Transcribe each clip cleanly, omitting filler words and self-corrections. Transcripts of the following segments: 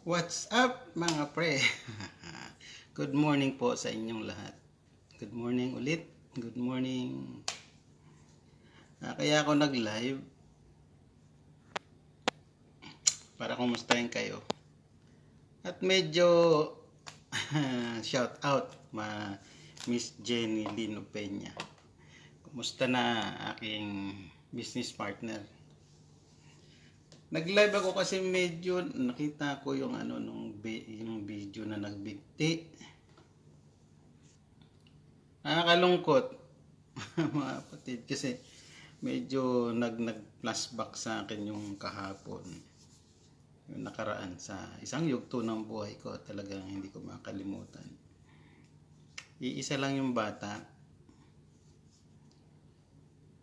What's up mga pre? Good morning po sa inyong lahat. Good morning ulit. Good morning. Kaya ako nag-live para kumustahin kayo. At medyo shout out Miss Jenny Lino Peña. Kumusta na aking business partner? Nag-live ako kasi medyo nakita ko yung yung video na nagbigti. Nakakalungkot mga kapatid kasi medyo nag-flashback sa akin yung kahapon. Yung nakaraan sa isang yugto ng buhay ko, talagang hindi ko makalimutan. Iisa lang yung bata.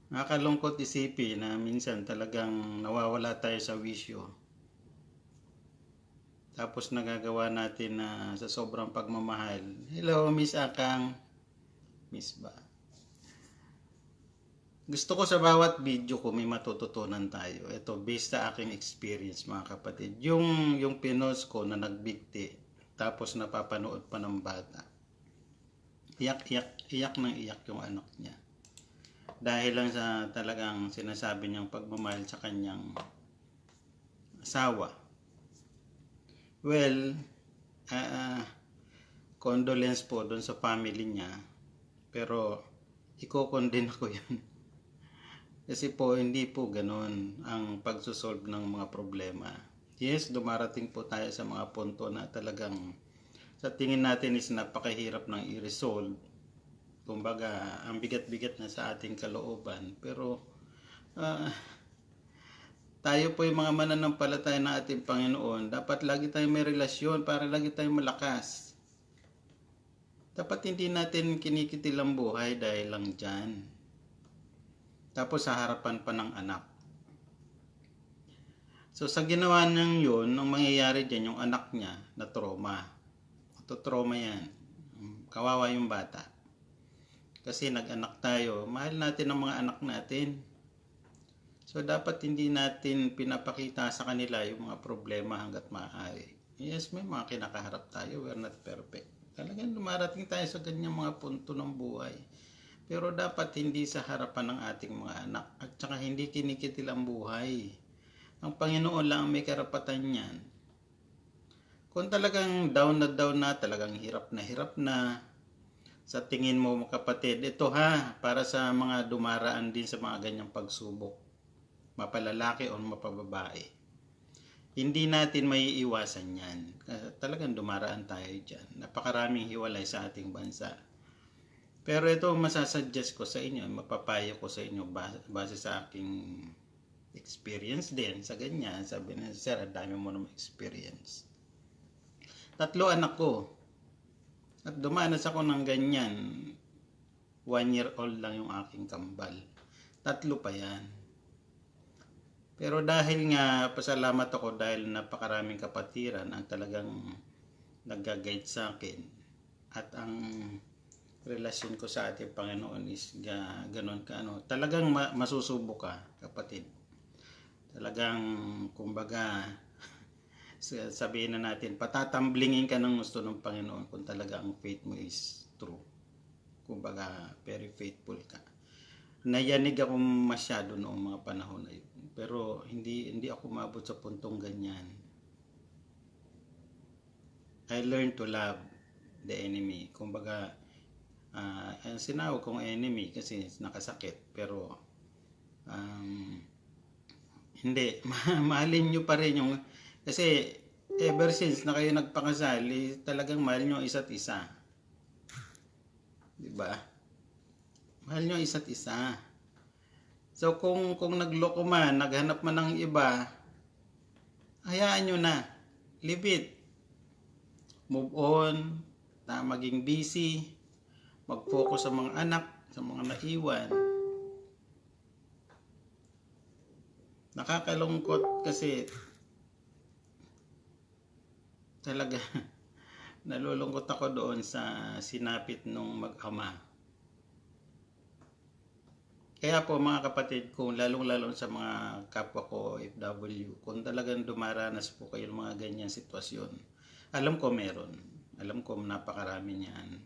Nakakalungkot isipin na minsan talagang nawawala tayo sa wisyo. Tapos nagagawa natin na sa sobrang pagmamahal. Hello, Miss Akang. Miss ba? Gusto ko sa bawat video ko may matututunan tayo. Ito, based sa aking experience mga kapatid. Yung pinost ko na nagbigti, tapos napapanood pa ng bata. Iyak ng iyak yung anak niya. Dahil lang sa talagang sinasabi niyang pagmamahal sa kanyang asawa. Well, condolence po doon sa family niya. Pero, iko-condemn ako yan. Kasi po, hindi po ganun ang pagsosolve ng mga problema. Yes, dumarating po tayo sa mga punto na talagang sa tingin natin is napakahirap ng i-resolve. Kumbaga, ang bigat-bigat na sa ating kalooban. Pero, tayo po yung mga mananampalataya ng ating Panginoon. Dapat lagi tayong may relasyon para lagi tayong malakas. Dapat hindi natin kinikitil ang buhay dahil lang dyan. Tapos sa harapan pa ng anak. So sa ginawa niyang yun, ang mangyayari dyan, yung anak niya na trauma. Trauma yan. Kawawa yung bata. Kasi nag-anak tayo, mahal natin ang mga anak natin. So dapat hindi natin pinapakita sa kanila yung mga problema hanggat maaari. Yes, may mga kinakaharap tayo, we're not perfect. Talagang dumarating tayo sa ganyang mga punto ng buhay. Pero dapat hindi sa harapan ng ating mga anak at saka hindi kinikitil ang buhay. Ang Panginoon lang may karapatan niyan. Kung talagang down na, talagang hirap na, sa tingin mo mga kapatid, ito para sa mga dumaraan din sa mga ganyang pagsubok, mapalalaki o mapababae. Hindi natin maiiwasan yan. Talagang dumaraan tayo dyan. Napakaraming hiwalay sa ating bansa. Pero ito masasuggest ko sa inyo, mapapayo ko sa inyo base sa aking experience din sa ganyan. Sabi na, sir, ang dami mo naman experience. 3 anak ko. At dumanas ako ng ganyan. 1-year-old lang yung aking kambal. 3 pa yan. Pero dahil nga, pasalamat ako dahil napakaraming kapatiran ang talagang nag-guide sa akin. At ang relasyon ko sa ating Panginoon is ganon ka. Talagang masusubok ka, kapatid. Talagang, kumbaga, sabihin na natin, patatamblingin ka ng gusto ng Panginoon kung talaga ang faith mo is true. Kumbaga, very faithful ka. Nayanig ako masyado noong mga panahon na yun. Pero hindi ako mabot sa puntong ganyan. I learned to love the enemy. Kumbaga, sinawag kong enemy kasi nakasakit. Pero, hindi. Mahalin nyo pa rin yung... Kasi, ever since na kayo nagpakasal, talagang mahal nyo isa't isa. Diba? Mahal nyo isa't isa. So, kung nagloko man, naghanap man ng iba, hayaan nyo na. Leave it. Move on. Maging busy. Mag-focus sa mga anak, sa mga naiwan. Nakakalungkot kasi talaga nalulungkot ako doon sa sinapit nung mag-ama. Kaya po mga kapatid ko, lalong-lalo sa mga kapwa ko OFW, kung talagang dumaranas po kayo ng mga ganyan sitwasyon, alam ko meron. Alam ko napakarami niyan.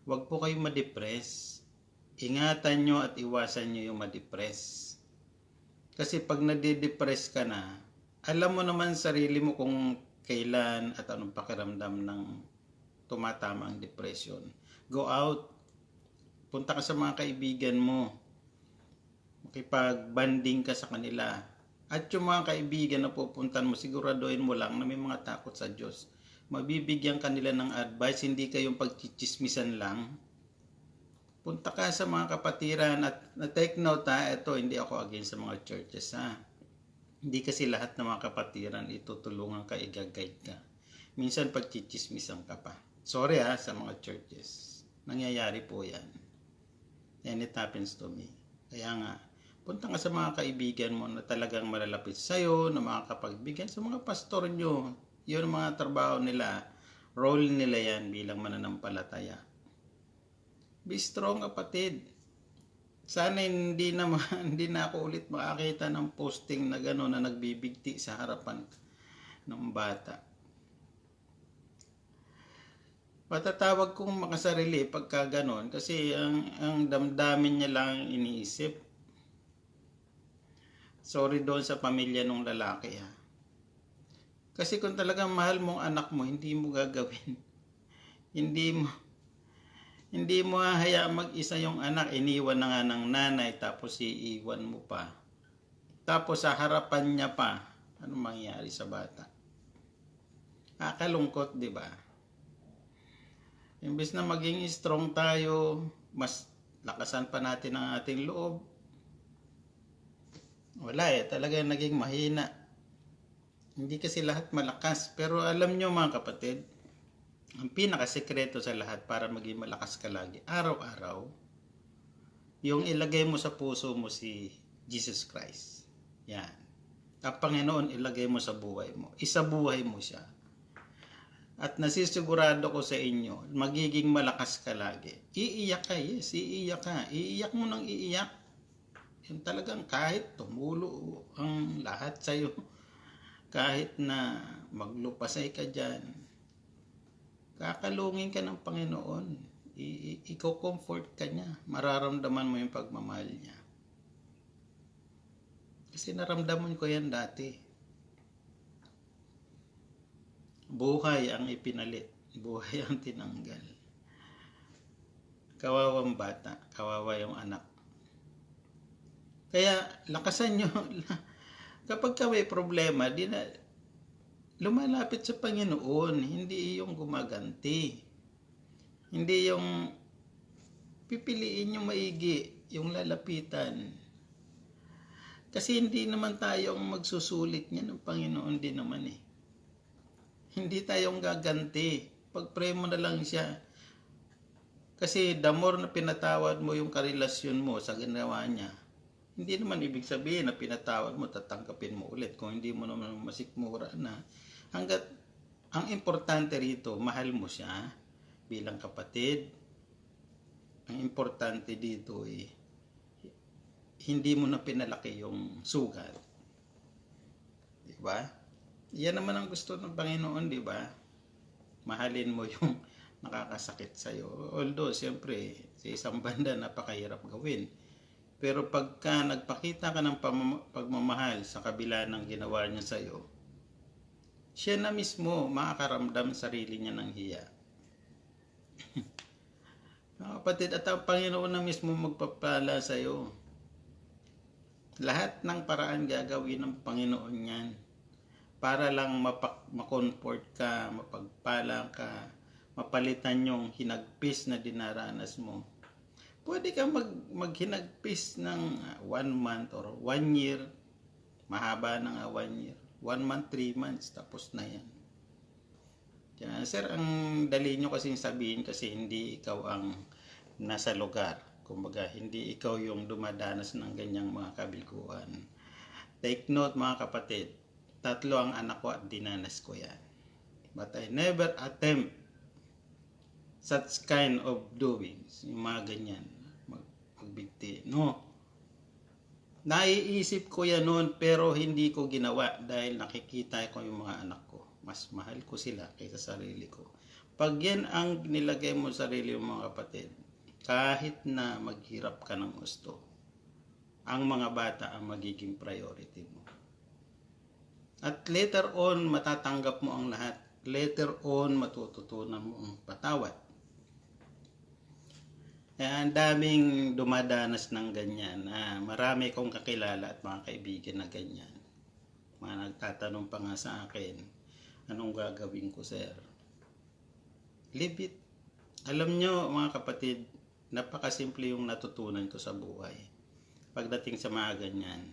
Huwag po kayong ma-depress. Ingatan nyo at iwasan nyo yung ma-depress. Kasi pag nade-depress ka na, alam mo naman sarili mo kung kailan at anong pakiramdam ng tumatama ang depression. Go out. Punta ka sa mga kaibigan mo. Makipag-banding ka sa kanila. At yung mga kaibigan na pupuntan mo, siguraduhin mo lang na may mga takot sa Diyos. Mabibigyan kanila ng advice, hindi kayong pagchichismisan lang. Punta ka sa mga kapatiran at na-take note ha, ito hindi ako against sa mga churches ha. Hindi kasi lahat ng mga kapatiran itutulungan ka, i-guide ka. Minsan pagchichismisan ka pa. Sorry ha sa mga churches. Nangyayari po yan. And it happens to me. Kaya nga, punta ka sa mga kaibigan mo na talagang malalapit sa'yo, na makakapagbigyan sa mga pastor nyo. Yun ang mga trabaho nila. Role nila yan bilang mananampalataya. Be strong kapatid. Sana hindi na ako ulit makakita ng posting na gano'n na nagbibigti sa harapan ng bata. Patatawag kong makasarili pagka gano'n kasi ang damdamin niya lang iniisip. Sorry doon sa pamilya ng lalaki ha. Kasi kung talagang mahal mong anak mo, hindi mo gagawin. Hindi mo hahayaan mag-isa yung anak, iniwan na nga ng nanay, tapos iiwan mo pa. Tapos sa harapan niya pa, ano mangyayari sa bata? Kalungkot, di ba? Imbes na maging strong tayo, mas lakasan pa natin ang ating loob. Wala talagang naging mahina. Hindi kasi lahat malakas. Pero alam nyo mga kapatid, ang pinakasekreto sa lahat para maging malakas ka lagi, araw-araw, yung ilagay mo sa puso mo si Jesus Christ. Yan. Ang Panginoon ilagay mo sa buhay mo. Isabuhay mo siya. At nasisigurado ko sa inyo, magiging malakas ka lagi. Iiyak ka, yes, iiyak ka. Iiyak mo nang iiyak. Yung talagang kahit tumulo ang lahat sa'yo, kahit na maglupasay ka dyan, kakalungin ka ng Panginoon. Iko-comfort ka niya. Mararamdaman mo yung pagmamahal niya. Kasi naramdaman ko yan dati. Buhay ang ipinalit. Buhay ang tinanggal. Kawawang bata. Kawawa yung anak. Kaya lakasan nyo. Kapag ka may problema, lumalapit sa Panginoon. Hindi yung gumaganti. Hindi yung pipiliin yung maigi, yung lalapitan. Kasi hindi naman tayong magsusulit niya ng Panginoon din naman eh. Hindi tayong gaganti. Pag-pray mo na lang siya. Kasi the more na pinatawad mo yung karelasyon mo sa ginawa niya, hindi naman ibig sabihin na pinatawad mo, tatangkapin mo ulit. Kung hindi mo naman masikmura na. Hanggat, ang importante rito, mahal mo siya bilang kapatid. Ang importante dito eh, hindi mo na pinalaki yung sugat. Diba? Yan naman ang gusto ng Panginoon, diba? Mahalin mo yung nakakasakit sa'yo. Although, siyempre, sa isang banda, napakahirap gawin. Pero pagka nagpakita ka ng pagmamahal sa kabila ng ginawa niya sa'yo, siya na mismo makakaramdam sarili niya ng hiya. Kapatid, at ang Panginoon na mismo magpapala sa'yo. Lahat ng paraan gagawin ng Panginoon yan. Para lang makomfort ka, mapagpala ka, mapalitan yung hinagpis na dinaranas mo. Pwede ka maghinagpis ng 1 month or 1 year. Mahaba na nga 1 year. 1 month, 3 months, tapos na yan. Kaya, sir, ang dali nyo kasing sabihin kasi hindi ikaw ang nasa lugar. Kumbaga, hindi ikaw yung dumadanas ng ganyang mga kabilguan. Take note mga kapatid, 3 ang anak ko at dinanas ko yan. But I never attempt such kind of doings. Yung mga ganyan. Magbigti. No. Naiisip ko yan noon pero hindi ko ginawa dahil nakikita ko yung mga anak ko. Mas mahal ko sila kaysa sarili ko. Pag yan ang nilagay mo sa sarili mo mga kapatid, kahit na maghirap ka ng gusto, ang mga bata ang magiging priority mo. At later on, matatanggap mo ang lahat. Later on, matututunan mo ang patawad. Kaya ang daming dumadanas ng ganyan. Marami kong kakilala at mga kaibigan na ganyan. Mga nagtatanong pa nga sa akin, anong gagawin ko, sir? Leave it. Alam nyo mga kapatid, napakasimple yung natutunan ko sa buhay. Pagdating sa mga ganyan,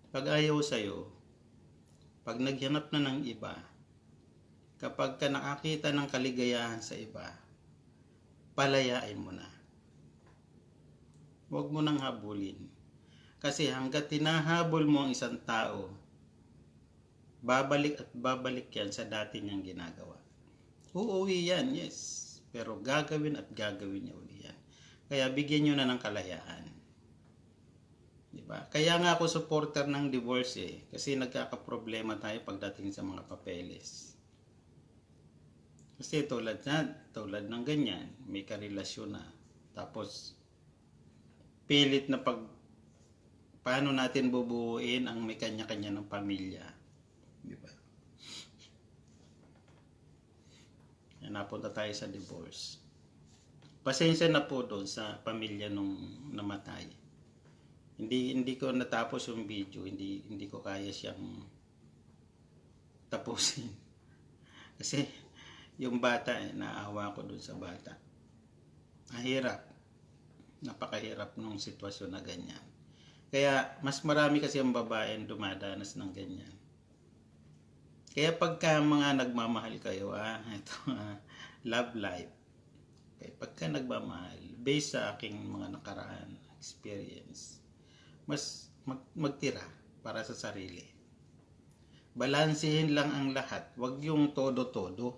pag ayaw sa'yo, pag naghanap na ng iba, kapag ka nakakita ng kaligayahan sa iba, palayain mo na. Huwag mo nang habulin. Kasi hanggat tinahabol mo ang isang tao, babalik at babalik yan sa dati niyang ginagawa. Uuwi yan, yes. Pero gagawin at gagawin niya uli yan. Kaya bigyan nyo na ng kalayaan. Diba? Kaya nga ako supporter ng divorce kasi nagkakaproblema tayo pagdating sa mga papeles. Kasi tulad ng ganyan, may karelasyon na. Tapos, pilit na paano natin bubuuin ang may kanya-kanya ng pamilya. Diba? Yan, napunta tayo sa divorce. Pasensya na po doon sa pamilya nung namatay. Hindi ko natapos yung video, hindi ko kaya siyang tapusin. Kasi yung bata, naawa ko dun sa bata. Mahirap. Napakahirap nung sitwasyon na ganyan. Kaya mas marami kasi ang babae dumadanas ng ganyan. Kaya pagka mga nagmamahal kayo, love life. Kaya pagka nagmamahal, based sa aking mga nakaraan experience, mas magtira para sa sarili. Balansehin lang ang lahat. Huwag yung todo-todo.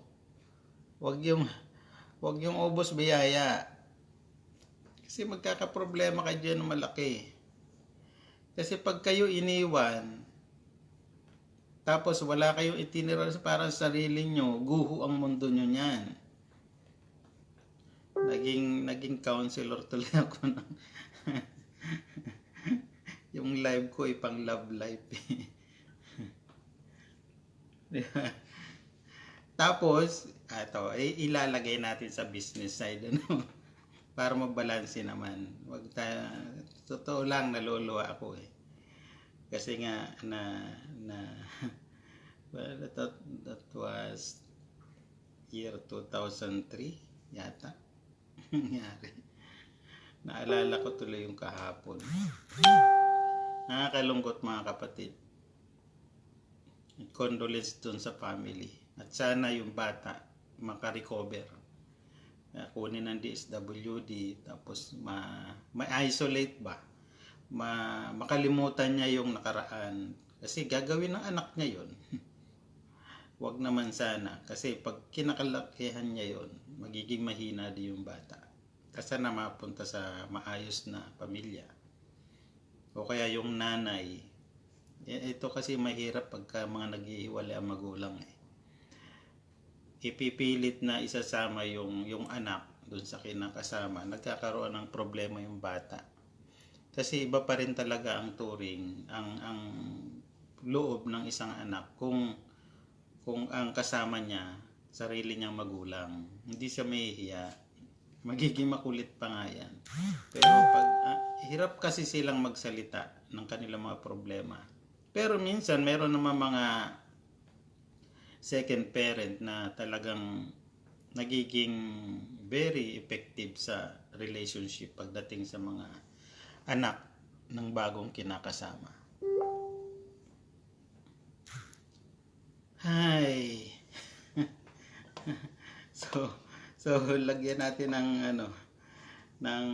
Huwag yung ubos biyaya. Kasi magkakaproblema kayo dyan ng malaki. Kasi pag kayo iniwan, tapos wala kayong itinira para sa sarili nyo, guho ang mundo nyo niyan. Naging counselor tuloy ako ng yung live ko pang love life. Tapos, ilalagay natin sa business side, para mabalanse naman. Wag tayo, totoo lang, naluluwa ako Kasi nga, well, that was year 2003, yata. Nangyari. Naalala ko tuloy yung kahapon. Nakakalungkot mga kapatid. Condolence dun sa family. At sana yung bata makarecover. Kunin ng DSWD, tapos ma-isolate ba? Makalimutan niya yung nakaraan. Kasi gagawin ng anak niya yon. Wag naman sana. Kasi pag kinakalakihan niya yon, magiging mahina din yung bata. Kasi na mapunta sa maayos na pamilya. O kaya yung nanay. Ito kasi mahirap pagka mga naghihiwalay ang magulang Ipipilit na isasama yung anak dun sa kinakasama. Nagkakaroon ng problema yung bata. Kasi iba pa rin talaga ang turing, ang loob ng isang anak kung ang kasama niya, sarili niyang magulang. Hindi siya mahihiya. Magiging makulit pa nga yan. Pero pag hirap kasi silang magsalita ng kanilang mga problema. Pero minsan meron naman mga second parent na talagang nagiging very effective sa relationship pagdating sa mga anak ng bagong kinakasama. Hi. So lagyan natin ng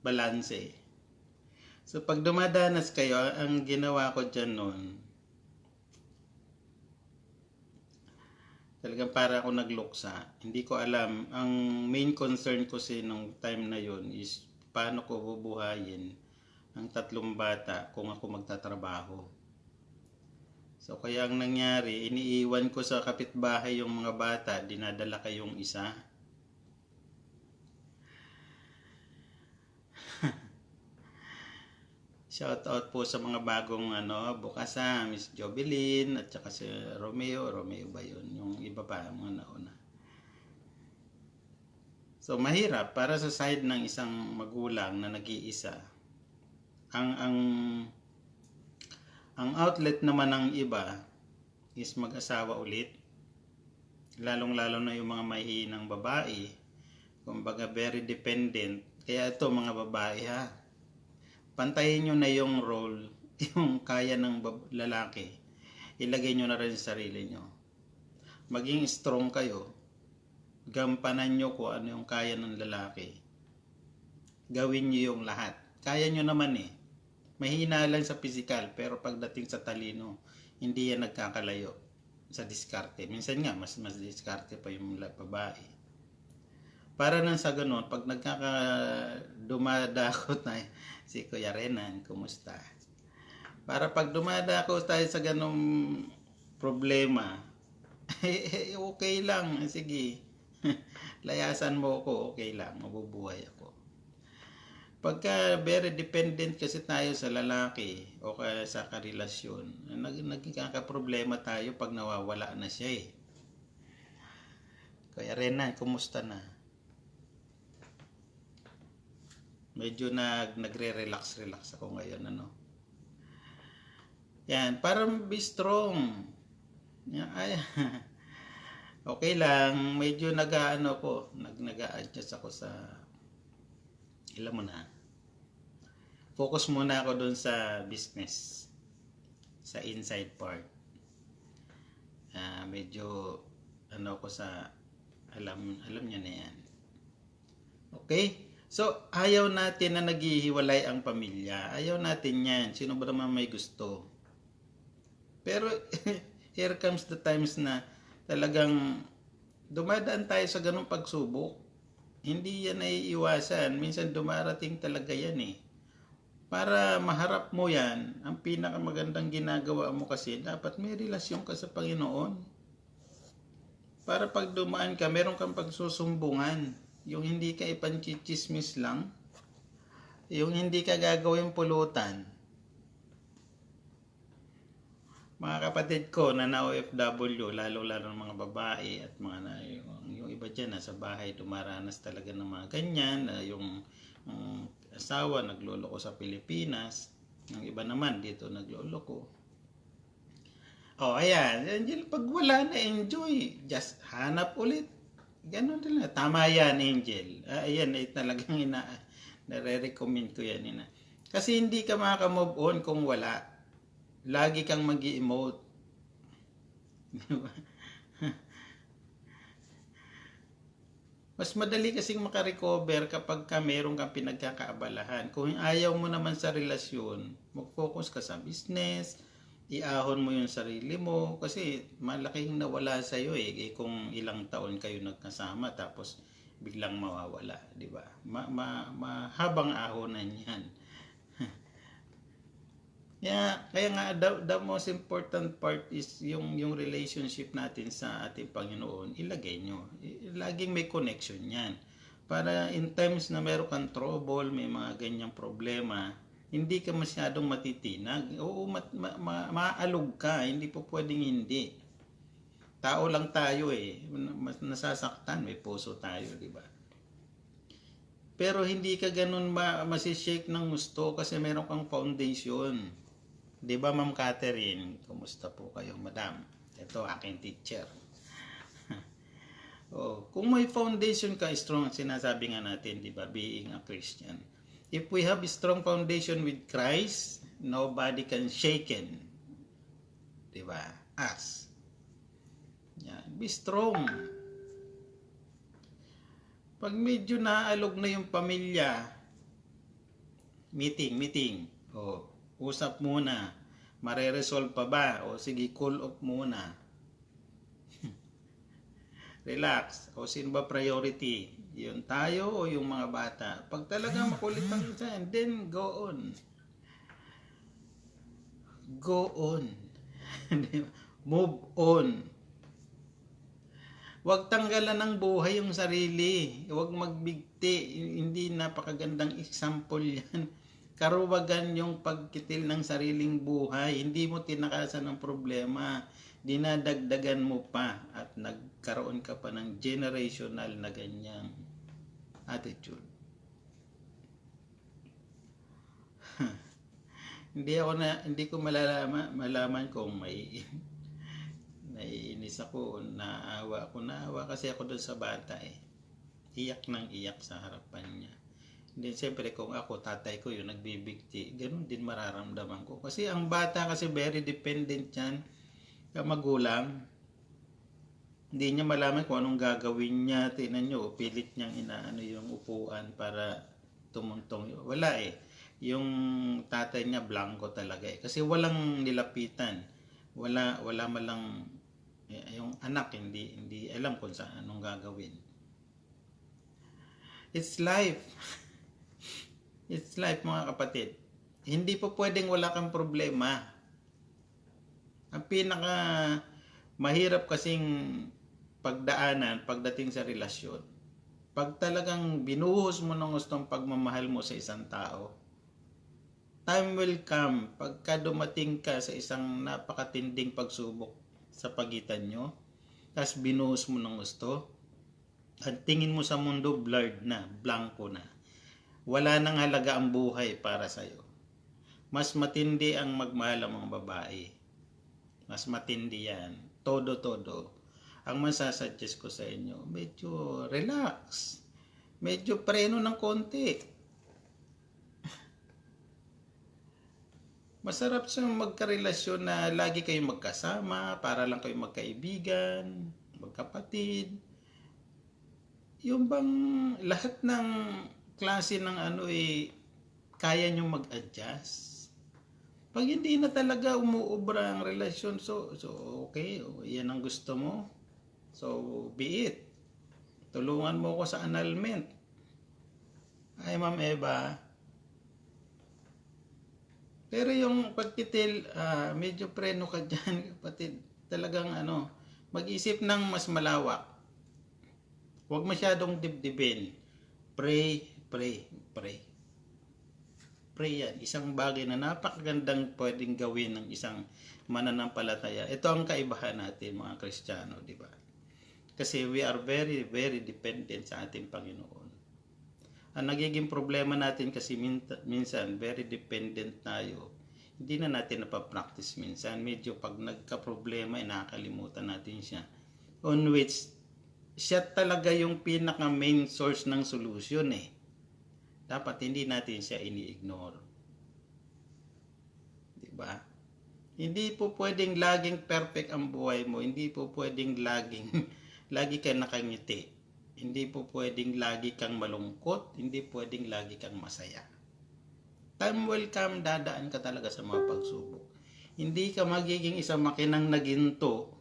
balanse. So pag dumadanas kayo, ang ginawa ko dyan noon, talagang para ako nagluksa. Hindi ko alam. Ang main concern ko nung time na yon is paano ko bubuhayin ang 3 bata kung ako magtatrabaho. So kaya ang nangyari, iniiwan ko sa kapitbahay yung mga bata, dinadala kayong isa. Shout out po sa mga bagong bukas Miss Jovelyn at saka si Romeo ba yun? Yung iba pa, mga nauna. So mahirap para sa side ng isang magulang na nag-iisa. Ang outlet naman ng iba is mag-asawa ulit. Lalong-lalo na yung mga mahihinang babae, kumbaga very dependent. Kaya ito mga babae ha, pantayin nyo na yung role, yung kaya ng lalaki. Ilagay nyo na rin sa sarili nyo. Maging strong kayo. Gampanan nyo kung ano yung kaya ng lalaki. Gawin nyo yung lahat. Kaya nyo naman eh. Mahina lang sa physical, pero pagdating sa talino, hindi yan nagkakalayo sa diskarte. Minsan nga, mas diskarte pa yung babae. Para nang sa ganun, pag dumadakot na si Kuya Renan, kumusta? Para pag dumadakot tayo sa ganung problema, okay lang, sige. Layasan mo ako, okay lang, mabubuhay ako. Pagka very dependent kasi tayo sa lalaki o kaya sa karelasyon, nagkakaproblema tayo pag nawawala na siya eh. Kuya Renan, kumusta na? Medyo nagre-relax ako ngayon, Yan, para be strong. Yan, ay, okay lang, medyo nag-a-adjust ako sa, alam mo na, focus muna ako doon sa business, sa inside part. Medyo, ako sa, alam niyo na yan. Okay? So, ayaw natin na naghihiwalay ang pamilya. Ayaw natin yan. Sino ba naman may gusto? Pero, here comes the times na talagang dumadaan tayo sa ganung pagsubok. Hindi yan ay iwasan. Minsan dumarating talaga yan eh. Para maharap mo yan, ang pinakamagandang ginagawa mo kasi, dapat may relasyon ka sa Panginoon. Para pag dumaan ka, meron kang pagsusumbungan. Yung hindi ka ipanchichismis lang, yung hindi ka gagawin pulutan. Mga kapatid ko na OFW, lalo-lalo ng mga babae at yung iba dyan nasa bahay, dumaranas talaga ng mga ganyan, yung asawa nagloloko sa Pilipinas, yung iba naman dito nagloloko. Ayan, pag wala na enjoy, just hanap ulit. Ganon din lang. Tama yan, Angel. Ayan, talagang nare-recommend ko yan. Kasi hindi ka makaka-move on kung wala. Lagi kang mag-i-emote. Mas madali kasing makarecover kapag meron kang pinagkakaabalahan. Kung ayaw mo naman sa relasyon, mag-focus ka sa business, iahon mo yung sarili mo kasi malaking nawala sa iyo eh kung ilang taon kayo nagkasama tapos biglang mawawala, di ba? Mahabang ahonan yan. Kaya nga the most important part is yung relationship natin sa ating Panginoon. Ilagay nyo. Laging may connection yan. Para in times na meron kang trouble, may mga ganyang problema, hindi ka masyadong matitinag. Oo, maalog ka. Hindi po pwedeng hindi. Tao lang tayo eh. Nasasaktan. May puso tayo, di ba? Pero hindi ka ganun masishake ng gusto kasi meron kang foundation. Di ba, Ma'am Catherine? Kumusta po kayo, Madam? Ito, aking teacher. Kung may foundation ka, strong, sinasabi nga natin, di ba, being a Christian. If we have a strong foundation with Christ, nobody can shake it. Diba? Us. Yan. Be strong. Pag medyo naalog na yung pamilya, meeting. Usap muna. Mare-resolve pa ba? Sige, call off muna. Relax. Sino ba priority? Yung tayo o yung mga bata? Pag talaga makulit ang dyan, then go on. Go on. Move on. Huwag tanggalan ng buhay yung sarili. Huwag magbigti. Hindi napakagandang example yan. Karuwagan yung pagkitil ng sariling buhay. Hindi mo tinakasan ng problema. Dinadagdagan mo pa at nagkaroon ka pa ng generational na ganyang attitude. Hindi ko malaman kung may naiinis ako, naawa kasi ako doon sa bata eh. Iyak nang iyak sa harapan niya. Then siyempre kung ako, tatay ko yung nagbibigti, ganun din mararamdaman ko. Kasi ang bata kasi very dependent yan sa magulang. Hindi niya malaman kung anong gagawin niya. Tingnan niyo, pilit niyang inaano yung upuan para tumuntong. Wala eh. Yung tatay niya blanco talaga eh. Kasi walang nilapitan. Wala malang yung anak hindi alam kung saan anong gagawin. It's life. It's life mga kapatid. Hindi po pwedeng wala kang problema. Ang pinaka mahirap kasing pagdaanan pagdating sa relasyon, pag talagang binuhos mo ng gustong pagmamahal mo sa isang tao, time will come pagka dumating ka sa isang napakatinding pagsubok sa pagitan nyo, tapos binuhos mo ng gusto, at tingin mo sa mundo blurred na, blanco na. Wala nang halaga ang buhay para sa'yo. Mas matindi ang magmahal ang mga babae. Mas matindi yan. Todo. Ang masasuggest ko sa inyo, medyo relax. Medyo preno ng konti. Masarap siyang magkarelasyon na lagi kayong magkasama, para lang kayong magkaibigan, magkapatid. Yung bang lahat ng klase ng kaya nyo mag-adjust. Pag hindi na talaga umuubra ang relasyon, so okay, yan ang gusto mo. So be it. Tulungan mo ko sa annulment. Ay Ma'am Eva. Pero yung pagtitil, medyo preno ka dyan, kapatid. Talagang mag-isip ng mas malawak. Huwag masyadong dibdibin. Pray. Pray yan. Isang bagay na napakagandang pwedeng gawin ng isang mananampalataya. Ito ang kaibahan natin mga Kristiyano, di ba? Kasi we are very, very dependent sa ating Panginoon. Ang nagiging problema natin kasi minsan very dependent tayo. Hindi na natin napapractice minsan. Medyo pag nagka-problema, nakakalimutan natin siya. On which, siya talaga yung pinaka main source ng solution eh. Dapat hindi natin siya ini-ignore. Diba? Hindi po pwedeng laging perfect ang buhay mo. Hindi po pwedeng lagi ka nakangiti. Hindi po pwedeng lagi kang malungkot. Hindi pwedeng lagi kang masaya. Time will come, dadaan ka talaga sa mga pagsubok. Hindi ka magiging isang makinang na ginto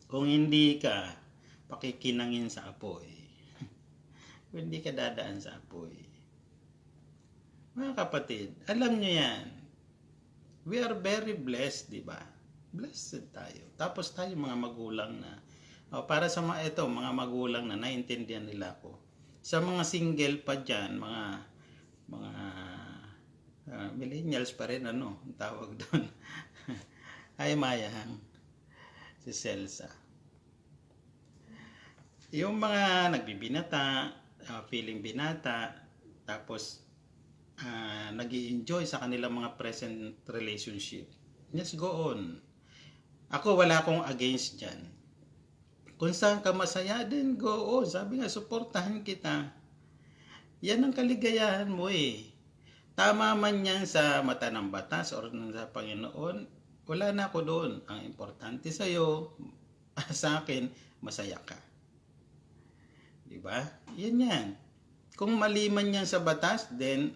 kung hindi ka pakikinangin sa apoy. Kung hindi ka dadaan sa apoy. Mga kapatid, alam nyo yan. We are very blessed, di ba? Blessed tayo. Tapos tayo mga magulang na. Para sa mga magulang na naintindihan nila ako. Sa mga single pa dyan, mga millennials pa rin, ang tawag doon. Ay, Mayang. Si Celsa. Yung mga nagbibinata, feeling binata, tapos nag-i-enjoy sa kanilang mga present relationship. Just go on. Ako wala akong against dyan. Kung saan ka masaya din, go on. Sabi nga, suportahan kita. Yan ang kaligayahan mo eh. Tama man yan sa mata ng batas o sa Panginoon, wala na ako doon. Ang importante sa'yo, sa akin, masaya ka. Diba? Yan. Kung mali man yan sa batas, then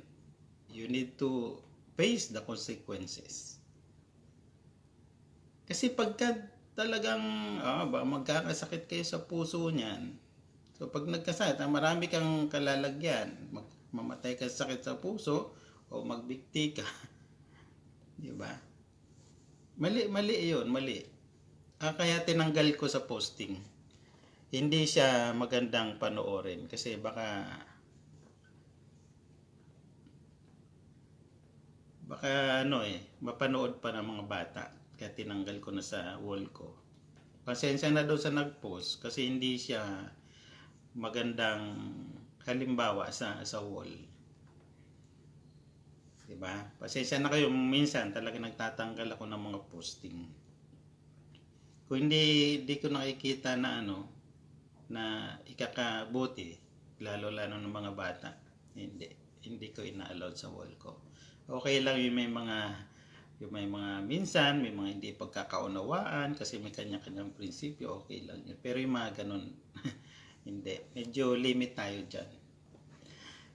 you need to face the consequences. Kasi pagka talagang magkakasakit kayo sa puso niyan, so pag nagkasakit, marami kang kalalagyan, mamatay ka sa sakit sa puso o magbikti ka. Diba? Mali yun, mali. Kaya tinanggal ko sa posting. Hindi siya magandang panoorin kasi baka mapanood pa ng mga bata. Kaya tinanggal ko na sa wall ko. Pasensya na daw sa nag-post kasi hindi siya magandang halimbawa sa wall. Diba? Pasensya na kayo, minsan talaga nagtatanggal ako ng mga posting. Kung hindi ko nakikita na na ikakabuti, lalo ng mga bata, hindi ko ina-allow sa wall ko. Okay lang yung may mga minsan, may mga hindi pagkakaunawaan kasi may kanya-kanyang prinsipyo, okay lang yun. Pero yung mga ganun, hindi. Medyo limit tayo dyan.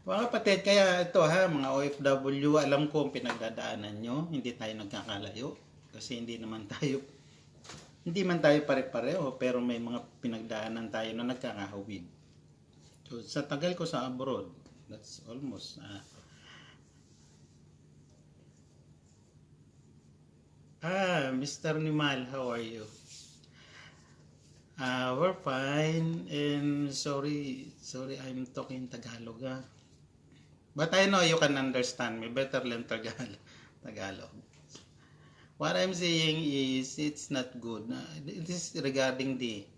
Mga kapatid, kaya ito mga OFW, alam ko ang pinagdadaanan nyo, hindi tayo nagkakalayo. Kasi hindi man tayo pare-pareho, pero may mga pinagdaanan tayo na nagkakahawid. So, sa tagal ko sa abroad, that's almost Mr. Nimal, how are you? We're fine, and sorry I'm talking Tagalog. But I know you can understand me. Better learn Tagalog. What I'm saying is it's not good. This is regarding the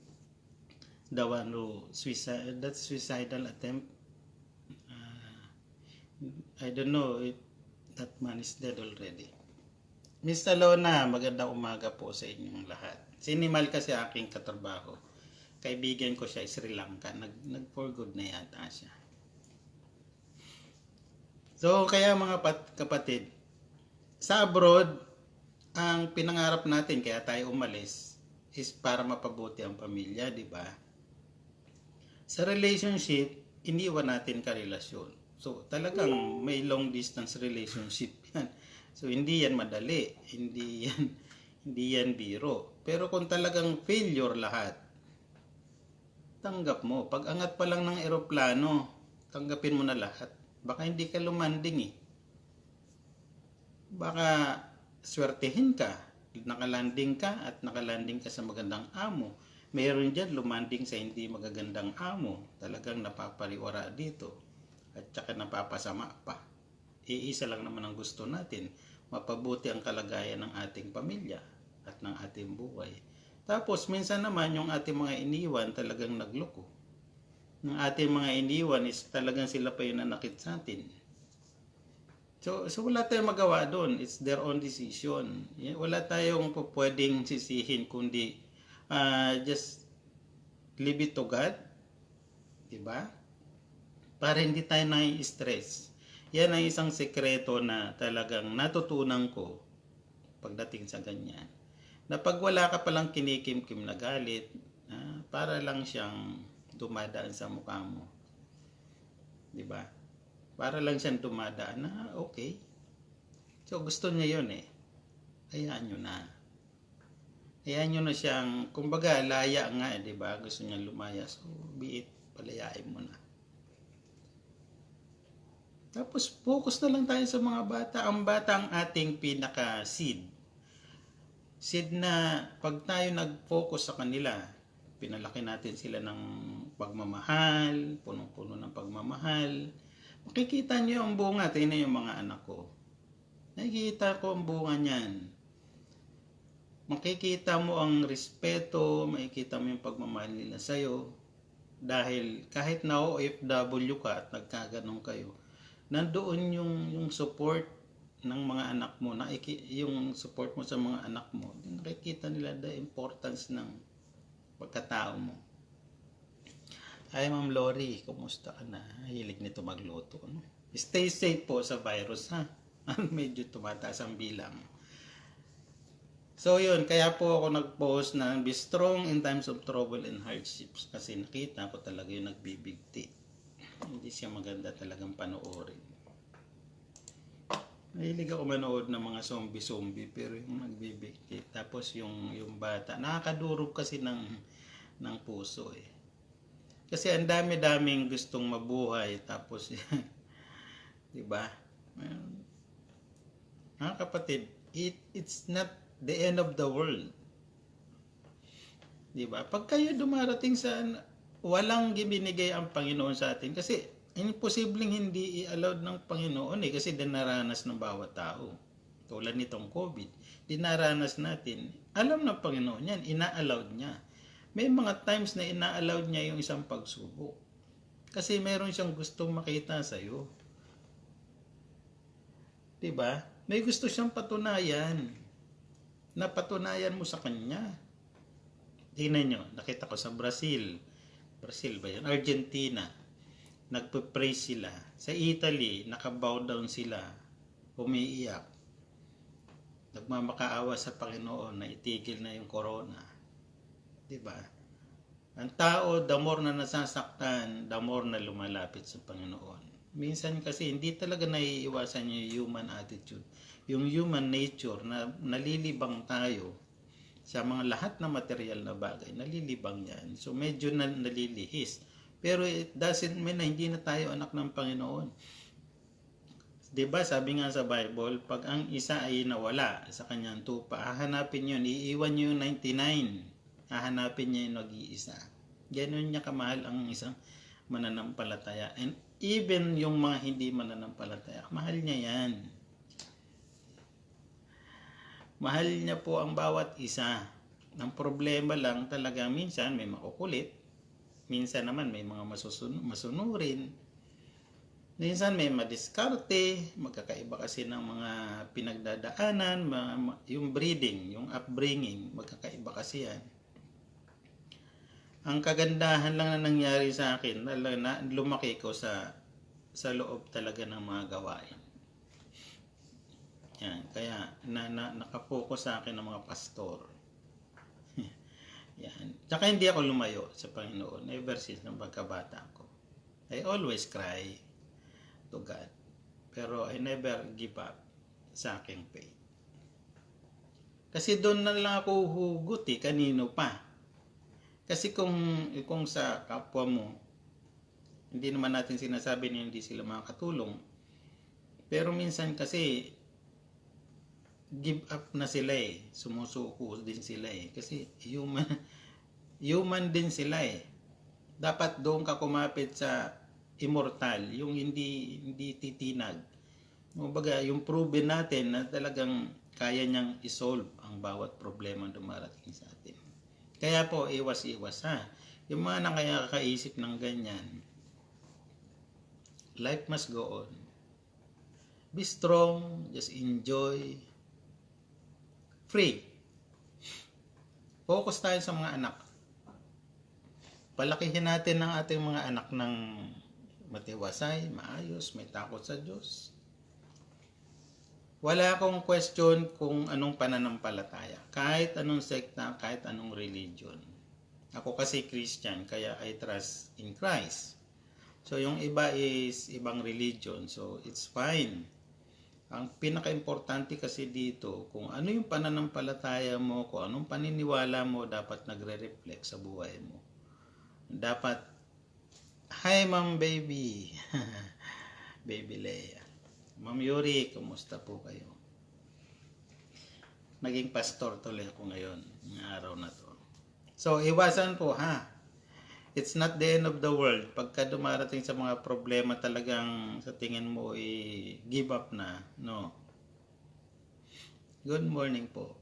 one who suicidal attempt. I don't know if that man is dead already. Miss Alona, magandang umaga po sa inyong lahat. Sinimal kasi aking katrabaho. Kaibigan ko siya, Sri Lanka. Nag-for good na yata siya. So, kaya mga kapatid, sa abroad, ang pinangarap natin, kaya tayo umalis, is para mapabuti ang pamilya, di ba? Sa relationship, iniwan natin karelasyon. So, talagang may long distance relationship yan. So, hindi yan madali. Hindi yan biro. Pero kung talagang failure lahat, tanggap mo. Pag angat pa lang ng eroplano, tanggapin mo na lahat. Baka hindi ka lumanding Baka swertehin ka. Nakalanding ka at nakalanding ka sa magandang amo. Meron dyan lumanding sa hindi magagandang amo. Talagang napapaliwara dito. At saka napapasama pa. Iisa lang naman ang gusto natin, mapabuti ang kalagayan ng ating pamilya at ng ating buhay. Tapos minsan naman yung ating mga iniwan talagang nagloko. Ng ating mga iniwan is talagang sila pa yung nanakit sa atin. So wala tayong magawa doon. It's their own decision. Wala tayong pwedeng sisihin kundi just leave it to God. Diba? Para hindi tayo nai-stress. Yan ang isang sekreto na talagang natutunan ko pagdating sa ganyan. Na pag wala ka palang kinikim-kim na galit, para lang siyang dumadaan sa mukha mo. Diba? Para lang siyang dumadaan na okay. So gusto niya yun Hayaan nyo na. Hayaan nyo na siyang, kumbaga laya nga diba? Gusto niya lumaya. So be it, palayain mo na. Tapos, focus na lang tayo sa mga bata. Ang bata ang ating pinaka-seed. Seed na pag tayo nag-focus sa kanila, pinalaki natin sila ng pagmamahal, punong-puno ng pagmamahal. Makikita nyo yung bunga. Tingnan yung mga anak ko. Nakikita ko ang bunga niyan. Makikita mo ang respeto, makikita mo yung pagmamahal nila sa'yo. Dahil kahit na OFW ka at nagkaganong kayo, nandoon yung support ng mga anak mo, yung support mo sa mga anak mo, nakikita nila the importance ng pagkatao mo. Hi Ma'am Lori, kumusta ka na? Hilig nito magluto. Stay safe po sa virus Medyo tumataas ang bilang. So yun, kaya po ako nag-post na be strong in times of trouble and hardships kasi nakita ko talaga yung nagbibigti. Hindi siya maganda talagang panoorin. Mahilig ako manood ng mga zombie pero yung nagbibigti. Tapos yung bata, nakakadurog kasi ng puso Kasi ang dami-daming gustong mabuhay tapos di ba? Mga kapatid, it's not the end of the world. Di ba? Pag kayo dumarating sa walang binigay ang Panginoon sa atin, kasi imposibleng hindi i-allowed ng Panginoon kasi dinaranas ng bawat tao. Tulad nitong COVID, dinaranas natin. Alam ng Panginoon yan, ina-allowed niya. May mga times na ina-allowed niya yung isang pagsubok. Kasi meron siyang gustong makita sa iyo. 'Di ba? May gusto siyang patunayan. Napatunayan mo sa kanya. Tingnan nyo, nakita ko sa Brazil. Brazil ba yun? Argentina. Nagpe-pray sila. Sa Italy, nakabow down sila. Umiiyak. Nagmamakaawa sa Panginoon na itigil na yung corona. 'Di ba? Ang tao, the more na nasasaktan, the more na lumalapit sa Panginoon. Minsan kasi hindi talaga naiiwasan yung human attitude. Yung human nature na nalilibang tayo sa mga lahat na material na bagay, nalilibang yan. So medyo nalilihis. Pero it doesn't mean na hindi na tayo anak ng Panginoon. Diba sabi nga sa Bible, pag ang isa ay nawala sa kanyang tupa, hahanapin yun, iiwan nyo yung 99, hahanapin niya yung nag-iisa. Ganun niya kamahal ang isang mananampalataya. And even yung mga hindi mananampalataya, mahal niya yan. Mahal niya po ang bawat isa. Ang problema lang talaga minsan may makukulit, minsan naman may mga masunurin, minsan may madiskarte, magkakaiba kasi ng mga pinagdadaanan, yung breeding, yung upbringing, magkakaiba kasi yan. Ang kagandahan lang na nangyari sa akin, na lumaki ko sa loob talaga ng mga gawain. Yan, kaya nakapokus sa akin ng mga pastor. Yan. Tsaka hindi ako lumayo sa Panginoon ever since ng pagkabata ko. I always cry to God. Pero I never give up sa aking faith. Kasi doon na lang ako hugot kanino pa. Kasi kung sa kapwa mo, hindi naman natin sinasabi na hindi sila makakatulong. Pero minsan kasi give up na sila sumusuko din sila kasi human din sila dapat doon ka kumapit sa immortal, yung hindi titinag. Kumbaga, yung proven natin na talagang kaya niyang isolve ang bawat problema dumarating sa atin. Kaya po, iwas-iwas yung mga nakakaisip ng ganyan, life must go on. Be strong, just enjoy. Free. Focus tayo sa mga anak. Palakihin natin ang ating mga anak ng matiwasay, maayos, may takot sa Diyos. Wala akong question kung anong pananampalataya. Kahit anong sekta, kahit anong religion. Ako kasi Christian, kaya I trust in Christ. So yung iba is ibang religion, so it's fine. Ang pinaka-importante kasi dito, kung ano yung pananampalataya mo, kung anong paniniwala mo, dapat nagre-reflect sa buhay mo. Dapat, hi Ma'am Baby, Baby Leia. Ma'am Yuri, kumusta po kayo? Naging pastor tuloy ako ngayon, ng araw na to. So, iwasan po It's not the end of the world. Pagka dumarating sa mga problema talagang sa tingin mo give up na. No. Good morning po.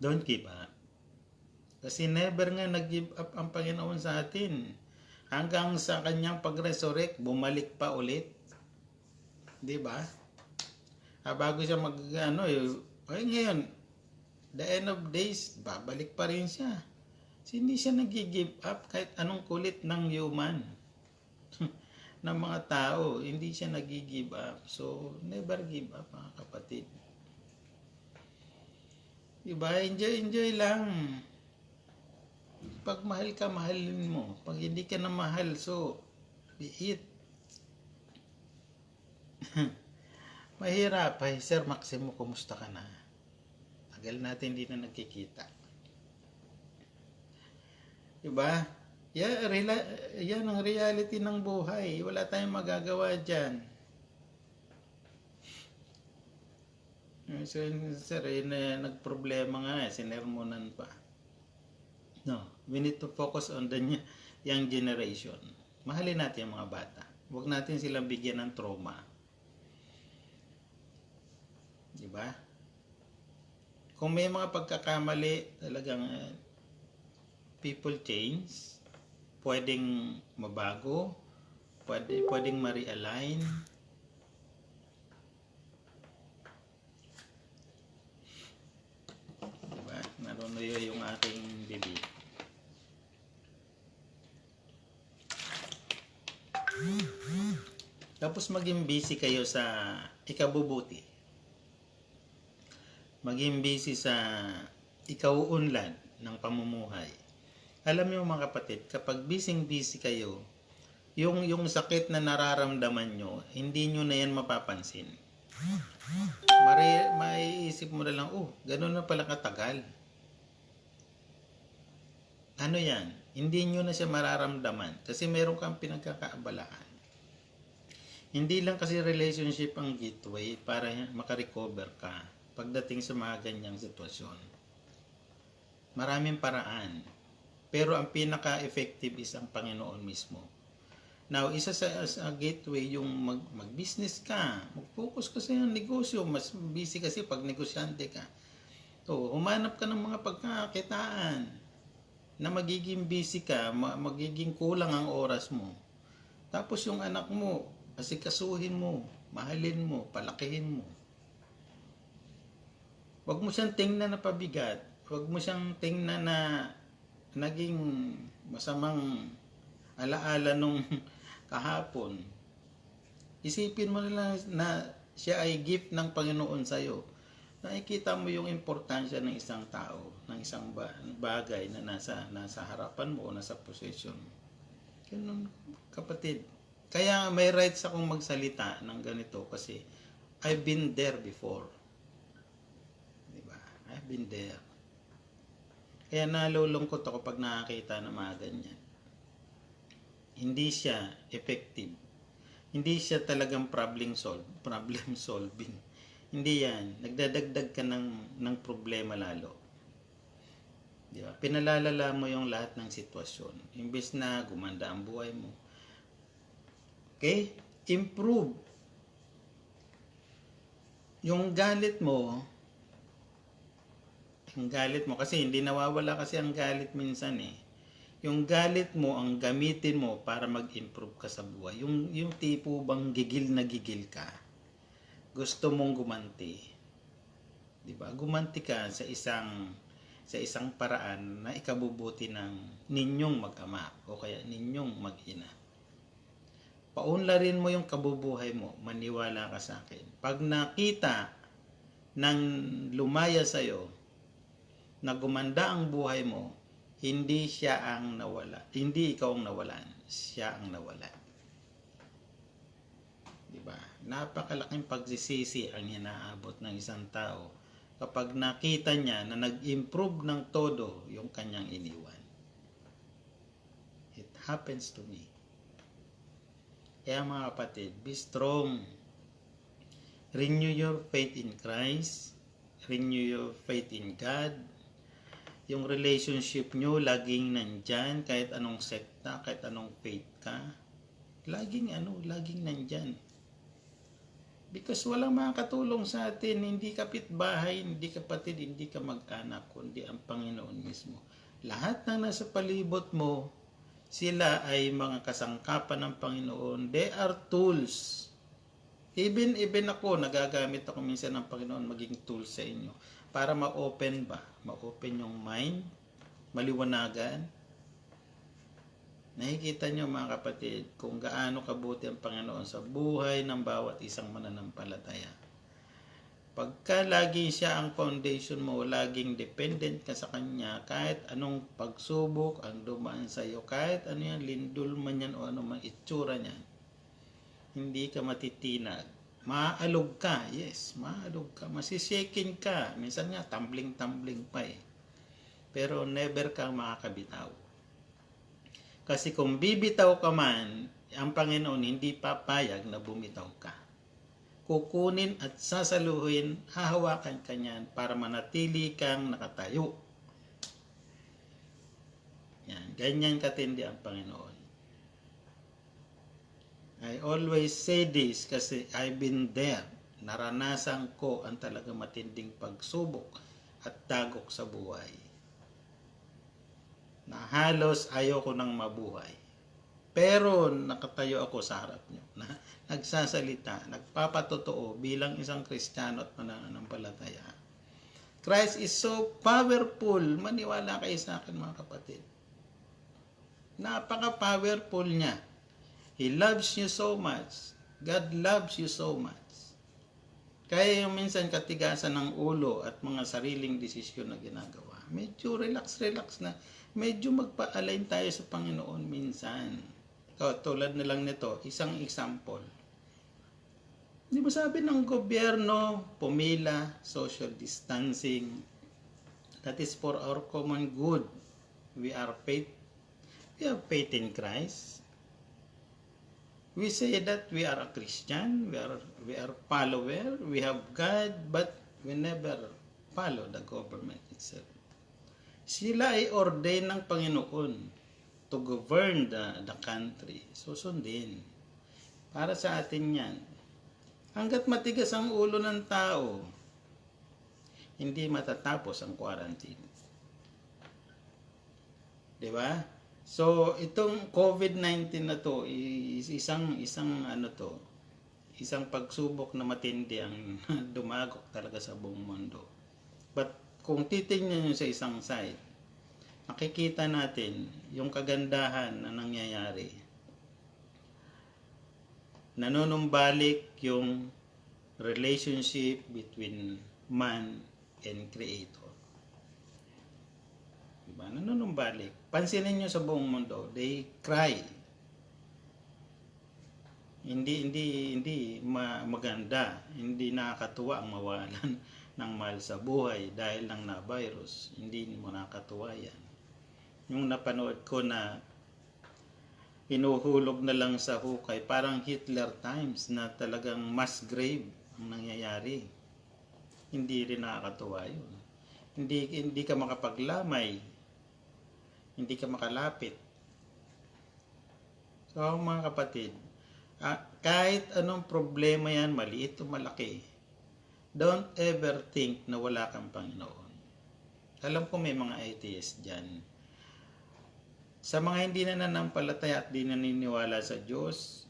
Don't give up. Kasi never nga nag-give up ang Panginoon sa atin. Hanggang sa kanyang pag-resurrect, bumalik pa ulit. Diba? Bago siya ngayon, the end of days, babalik pa rin siya. Hindi siya nag-give up kahit anong kulit ng human ng mga tao, hindi siya nag-give up. So never give up mga kapatid. Diba? Enjoy lang. Pag mahal ka, mahalin mo. Pag hindi ka na mahal, so be it. Mahirap. Sir Maximo, kumusta ka na? Tagal natin hindi na nagkikita. Diba? Yan ang reality ng buhay. Wala tayong magagawa dyan. So, sir, nagproblema nga, sinermonan pa. No, we need to focus on the young generation. Mahalin natin yung mga bata. Huwag natin silang bigyan ng trauma. Diba? Kung may mga pagkakamali, talagang people change. Pwedeng mabago. Pwedeng ma-realign. Diba? Narunuyo yung aking bibig. Tapos maging busy kayo sa ikabubuti. Maging busy sa ikauunlad ng pamumuhay. Alam niyo mga kapatid, kapag busy kayo, yung sakit na nararamdaman nyo, hindi nyo na yan mapapansin. Maiisip mo na lang, ganun na pala katagal. Ano yan? Hindi nyo na siya mararamdaman kasi meron kang pinagkakaabalaan. Hindi lang kasi relationship ang gateway para makarecover ka pagdating sa mga ganyang sitwasyon. Maraming paraan. Pero ang pinaka-effective is ang Panginoon mismo. Now, isa sa gateway yung mag-business ka. Mag-focus kasi ng negosyo. Mas busy kasi pag negosyante ka. Humanap ka ng mga pagkakitaan na magiging busy ka, magiging kulang ang oras mo. Tapos yung anak mo, asikasuhin mo, mahalin mo, palakihin mo. Huwag mo siyang tingnan na pabigat. Huwag mo siyang tingnan na naging masamang alaala nung kahapon. Isipin mo na lang na siya ay gift ng Panginoon sa'yo. Nakikita mo yung importansya ng isang tao, ng isang bagay na nasa harapan mo o nasa possession mo. Ganun, kapatid. Kaya may rights akong magsalita ng ganito kasi I've been there before. Diba? I've been there. Kaya nalulungkot ako pag nakakita ng mga ganyan. Hindi siya effective. Hindi siya talagang problem solving. Hindi yan. Nagdadagdag ka ng problema lalo. Diba? Pinalalala mo yung lahat ng sitwasyon. Imbes na gumanda ang buhay mo. Okay? Improve. Yung galit mo, kasi hindi nawawala kasi ang galit minsan eh. Yung galit mo, ang gamitin mo para mag-improve ka sa buhay. Yung tipo bang gigil na gigil ka. Gusto mong gumanti. Diba? Gumanti ka sa isang paraan na ikabubuti ng ninyong mag-ama o kaya ninyong mag-ina. Paunlarin mo yung kabubuhay mo, maniwala ka sa akin. Pag nakita ng lumaya sa'yo na gumanda ang buhay mo, hindi siya ang nawala. Hindi ikaw ang nawalan, siya ang nawalan. Diba? Napakalaking pagsisisi ang inaabot ng isang tao kapag nakita niya na nag-improve ng todo yung kanyang iniwan. It happens to me. Kaya mga kapatid, be strong. Renew your faith in Christ. Renew your faith in God. Yung relationship nyo, laging nandyan. Kahit anong sekta, kahit anong faith ka. Laging nandyan. Because walang makakatulong sa atin. Hindi kapitbahay, hindi kapatid, hindi ka mag-anak, kundi ang Panginoon mismo. Lahat ng nasa palibot mo, sila ay mga kasangkapan ng Panginoon. They are tools. Even ako, nagagamit ako minsan ng Panginoon maging tools sa inyo. Para ma-open ba? Ma-open yung mind, maliwanagan. Nakikita nyo mga kapatid kung gaano kabuti ang Panginoon sa buhay ng bawat isang mananampalataya. Pagka lagi siya ang foundation mo, laging dependent ka sa Kanya, kahit anong pagsubok ang dumaan sa iyo, kahit ano yan, lindol man yan o ano man itsura niyan, hindi ka matitinag. Maalog ka, yes, maalog ka, masishaking ka, minsan nga tumbling pa eh. Pero never kang makakabitaw. Kasi kung bibitaw ka man, ang Panginoon hindi papayag na bumitaw ka. kukunin at sasaluhin, hahawakan ka niyan para manatili kang nakatayo. Yan, ganyan katindi ang Panginoon. I always say this kasi I've been there. Naranasan ko ang talaga matinding pagsubok at dagok sa buhay. Na halos ayoko nang mabuhay. Pero nakatayo ako sa harap nyo. Nagsasalita, nagpapatotoo bilang isang Kristiyano at mananampalataya. Christ is so powerful. Maniwala kayo sa akin mga kapatid. Napaka-powerful niya. He loves you so much. God loves you so much. Kaya yung minsan katigasan ng ulo at mga sariling desisyon na ginagawa, medyo relax na. Medyo magpa-align tayo sa Panginoon minsan. Tulad na lang nito, isang example. Di ba sabi ng gobyerno, pumila, social distancing. That is for our common good. We have faith in Christ. We say that we are a Christian, we are follower, we have God, but we never follow the government itself. Sila ay ordain ng Panginoon to govern the country. Susundin. Para sa atin yan. Hanggat matigas ang ulo ng tao, hindi matatapos ang quarantine. Diba? So, itong COVID-19 na to, isang pagsubok na matindi ang dumagok talaga sa buong mundo. But, kung titingnan nyo sa isang side, makikita natin yung kagandahan na nangyayari. Nanunumbalik yung relationship between man and Creator. Diba? Nanunumbalik. Pansinin nyo sa buong mundo, they cry. Hindi maganda, hindi nakakatuwa ang mawalan ng mahal sa buhay dahil lang na virus. Hindi mo nakakatuwa yan. Yung napanood ko na hinuhulog na lang sa hukay, parang Hitler times na talagang mass grave ang nangyayari. Hindi rin nakakatuwa yun. Hindi ka makapaglamay. Hindi ka makalapit. So mga kapatid, kahit anong problema yan, maliit o malaki, don't ever think na wala kang Panginoon. Alam ko may mga atheist dyan. Sa mga hindi na nanampalataya at di naniniwala sa Diyos,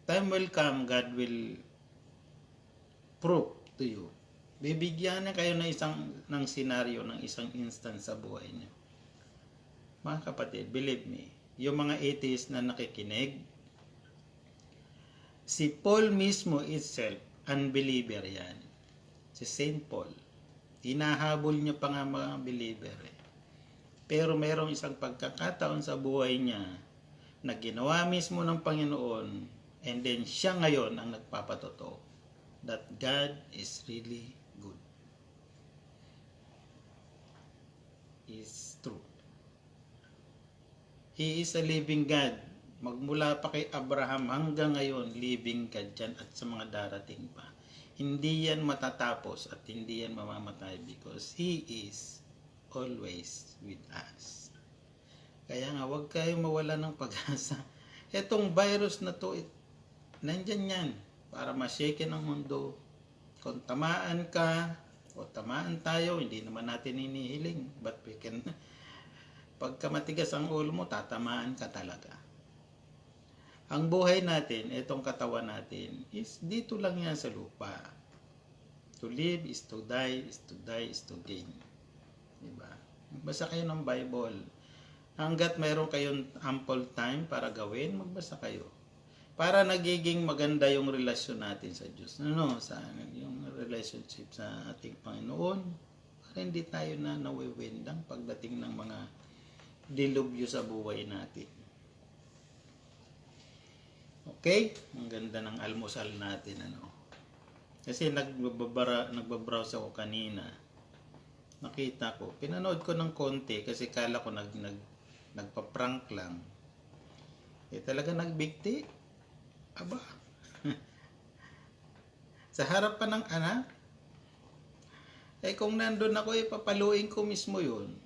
time will come, God will prove to you. Bibigyan na kayo ng senaryo, ng isang instance sa buhay niyo. Mga kapatid, believe me, yung mga atheist na nakikinig, si Paul mismo itself, unbeliever yan. Si Saint Paul, hinahabol niya pa nga mga believer eh. Pero mayroong isang pagkakataon sa buhay niya na ginawa mismo ng Panginoon, and then siya ngayon ang nagpapatotoo that God is really good. Is true. He is a living God. Magmula pa kay Abraham hanggang ngayon, living God dyan at sa mga darating pa. Hindi yan matatapos at hindi yan mamamatay because He is always with us. Kaya nga, huwag kayong mawala ng pag-asa. Etong virus na to, nandyan yan para ma-shake ang mundo. Kung tamaan ka o tamaan tayo, hindi naman natin hinihiling. But we can, pagka matigas ang ulo mo, tatamaan ka talaga. Ang buhay natin, etong katawan natin, is dito lang yan sa lupa. To live is to die, is to die is to gain. Diba? Magbasa kayo ng Bible. Hanggat mayroon kayong ample time para gawin, magbasa kayo. Para nagiging maganda yung relasyon natin sa Diyos. Yung relationship sa ating Panginoon. Para hindi tayo na nawiwindang pagdating ng mga dilubyo sa buhay natin. Okay? Ang ganda ng almusal natin. Kasi nagbabrowse ako kanina. Nakita ko. Pinanood ko ng konti kasi kala ko nagpa-prank lang. Talaga nagbigti. Aba. Sa harapan ng anak? Eh kung nandun ako, papaluin ko mismo yun.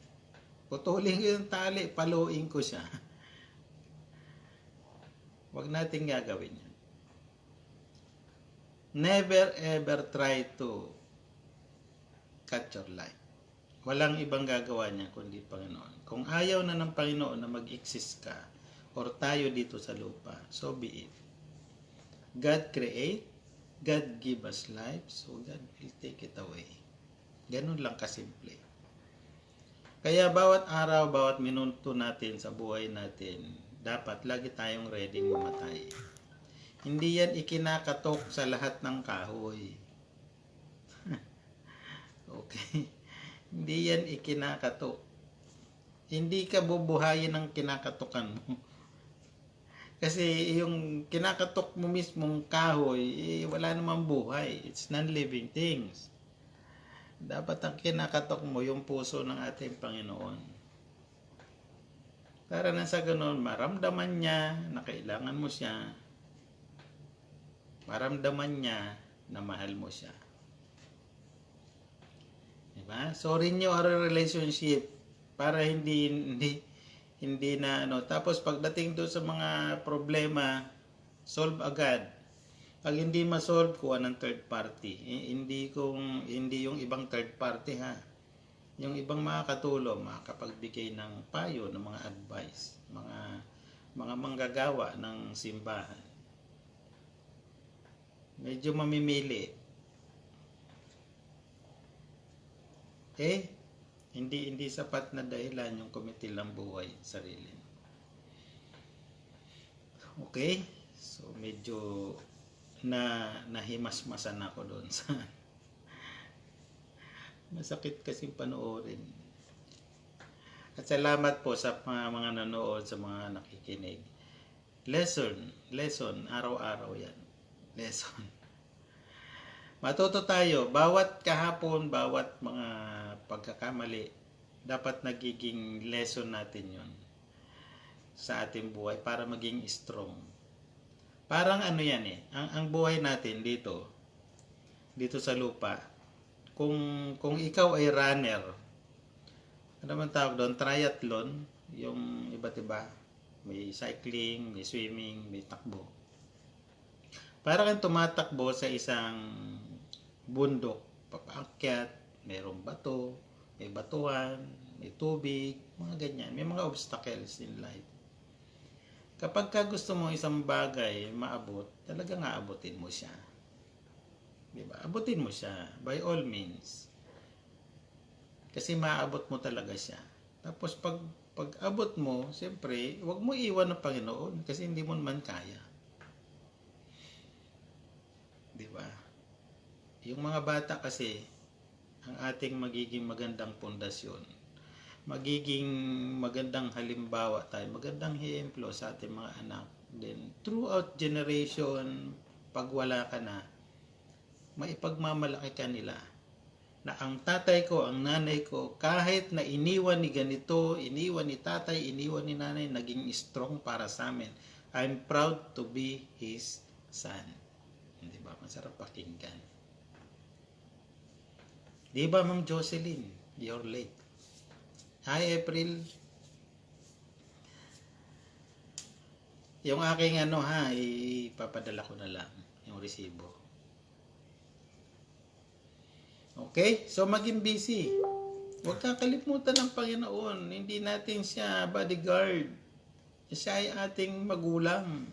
Putulin ko yung tali, paluin ko siya. Huwag natin gagawin yan. Never ever try to cut your life. Walang ibang gagawa niya kundi Panginoon. Kung ayaw na ng Panginoon na mag-exist ka or tayo dito sa lupa, so be it. God create, God give us life, so God will take it away. Ganun lang kasimple. Kaya bawat araw, bawat minuto natin sa buhay natin, dapat lagi tayong ready mamatay. Hindi yan ikinakatok sa lahat ng kahoy. Okay? Hindi yan ikinakatok. Hindi ka bubuhayin ng kinakatukan mo. Kasi yung kinakatok mo mismong kahoy, wala namang buhay. It's non-living things. Dapat ang kinakatok mo yung puso ng ating Panginoon. Para na sa ganun, maramdaman niya na kailangan mo siya. Maramdaman niya na mahal mo siya. Diba? So, renew our relationship para hindi na Tapos pagdating doon sa mga problema, solve agad. Pag hindi ma-solve, kuha ng third party. Hindi yung ibang third party ha. Yung ibang makakatulong, makakapagbigay ng payo, ng mga advice, mga manggagawa ng simbahan. Medyo mamimili. Hindi sapat na dahilan yung kumitil ang buhay sarili. Okay? So medyo nahimasmasan ako doon sa masakit kasi panoorin. At salamat po sa mga nanood, sa mga nakikinig. Lesson, araw-araw yan. Lesson. Matuto tayo, bawat kahapon, bawat mga pagkakamali, dapat nagiging lesson natin yon sa ating buhay para maging strong. Parang yan ang buhay natin dito sa lupa, kung ikaw ay runner, ano man tawag doon, triathlon, yung iba't iba, may cycling, may swimming, may takbo. Para kang tumatakbo sa isang bundok, papaakyat, mayroong bato, may batuan, may tubig, mga ganyan. May mga obstacles in life. Kapag ka gusto mo isang bagay maabot, talagang aabutin mo siya. Diba? Abutin mo siya, by all means. Kasi maaabot mo talaga siya. Tapos pag abot mo, siyempre, huwag mo iwan ng Panginoon kasi hindi mo naman kaya. Diba? Yung mga bata kasi, ang ating magiging magandang pundasyon. Magiging magandang halimbawa tayo, magandang hiyemplo sa ating mga anak. Then, throughout generation, pag wala ka na, maipagmamalaki ka nila na ang tatay ko, ang nanay ko, kahit na iniwan ni ganito, iniwan ni tatay, iniwan ni nanay, naging strong para sa amin. I'm proud to be his son. Di ba? Masarap pakinggan. Di ba, Ma'am Jocelyn? You're late. Hi, April. Yung aking ipapadala ko na lang yung resibo. Okay? So, maging busy. Huwag kakalimutan ng Panginoon. Hindi natin siya bodyguard. Siya ay ating magulang.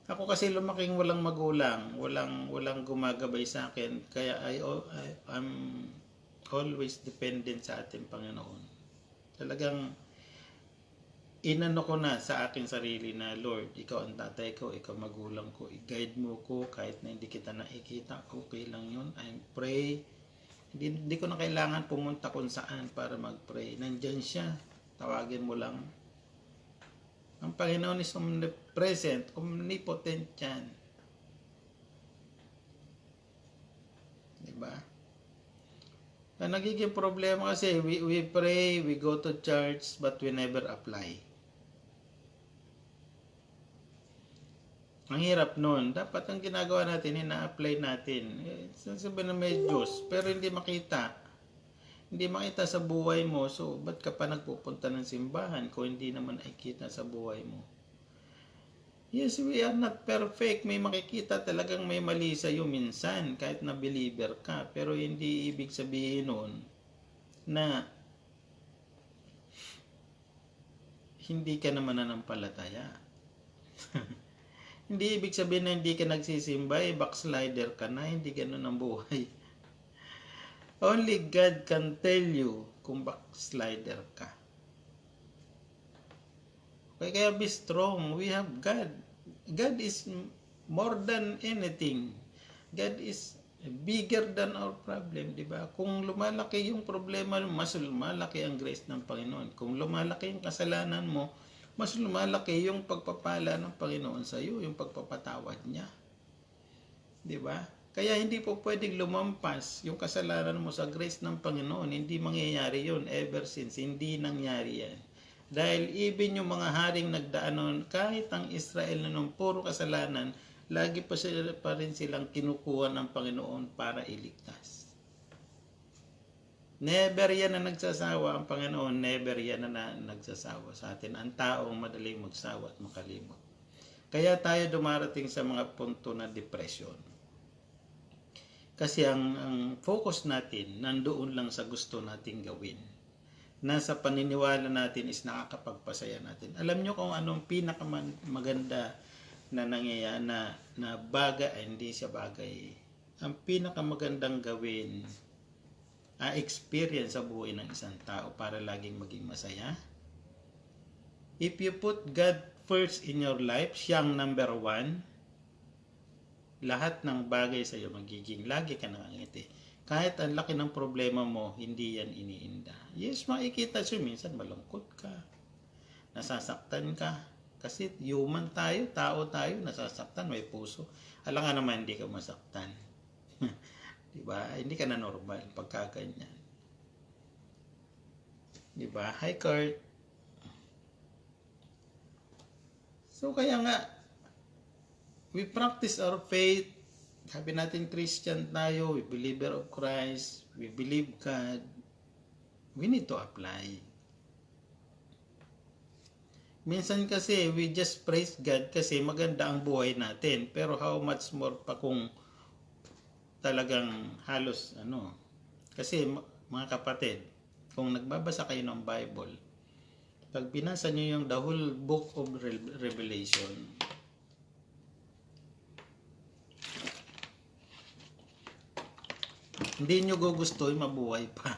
Ako kasi lumaking walang magulang. Walang gumagabay sa akin. Kaya I'm always dependent sa ating Panginoon. Talagang inano ko na sa aking sarili na, Lord, ikaw ang tatay ko, ikaw magulang ko, i-guide mo ko kahit na hindi kita nakikita, okay lang yun. I pray. Hindi ko na kailangan pumunta kung saan para mag-pray. Nandyan siya. Tawagin mo lang. Ang Panginoon is omnipresent, omnipotent yan. Diba? Ang nagiging problema kasi, we pray, we go to church, but we never apply. Ang hirap nun. Dapat ang ginagawa natin, ina-apply natin. Sabi na may Diyos, pero hindi makita. Hindi makita sa buhay mo. So, ba't ka pa nagpupunta ng simbahan kung hindi naman ay kita sa buhay mo? Yes, we are not perfect. May makikita talagang may mali sa'yo minsan, kahit na believer ka. Pero hindi ibig sabihin nun na hindi ka naman nananampalataya. Hindi ibig sabihin na hindi ka nagsisimba, backslider ka na, hindi ganun ang buhay. Only God can tell you kung backslider ka. Okay, kaya be strong. We have God. God is more than anything. God is bigger than our problem, di ba? Kung lumalaki yung problema, mas lumalaki ang grace ng Panginoon. Kung lumalaki yung kasalanan mo, mas lumalaki yung pagpapala ng Panginoon sa iyo, yung pagpapatawad niya. Di ba? Kaya hindi po pwedeng lumampas yung kasalanan mo sa grace ng Panginoon. Hindi mangyayari yun ever since. Hindi nangyari yan. Dahil even yung mga haring nagdaanon, kahit ang Israel na nung puro kasalanan, lagi pa rin silang kinukuha ng Panginoon para iligtas. Never yan na nagsasawa ang Panginoon, never yan na nagsasawa sa atin. Ang taong madaling magsawa at makalimot. Kaya tayo dumarating sa mga punto na depression. Kasi ang focus natin nandoon lang sa gusto nating gawin. Nasa paniniwala natin is nakakapagpasaya natin. Alam nyo kung anong pinakamaganda na nangyayari na bagay, hindi siya bagay. Ang pinakamagandang gawin, experience sa buhay ng isang tao para laging maging masaya. If you put God first in your life, siyang number one, lahat ng bagay sa iyo magiging lagi ka nakangiti. Kahit ang laki ng problema mo, hindi yan iniinda. Yes, makikita siya. Minsan malungkot ka. Nasasaktan ka. Kasi human tayo, tao tayo, nasasaktan, may puso. Alam nga naman, hindi ka masaktan. Diba? Hindi ka na normal pagkaganyan. Diba? Hi, Kurt. So, kaya nga, we practice our faith. Sabi natin Christian tayo, we believer of Christ, we believe God. We need to apply. Minsan kasi we just praise God kasi maganda ang buhay natin. Pero how much more pa kung talagang halos Kasi mga kapatid, kung nagbabasa kayo ng Bible, pag binasa nyo yung the whole book of Revelation, hindi nyo gugustuhin mabuhay pa.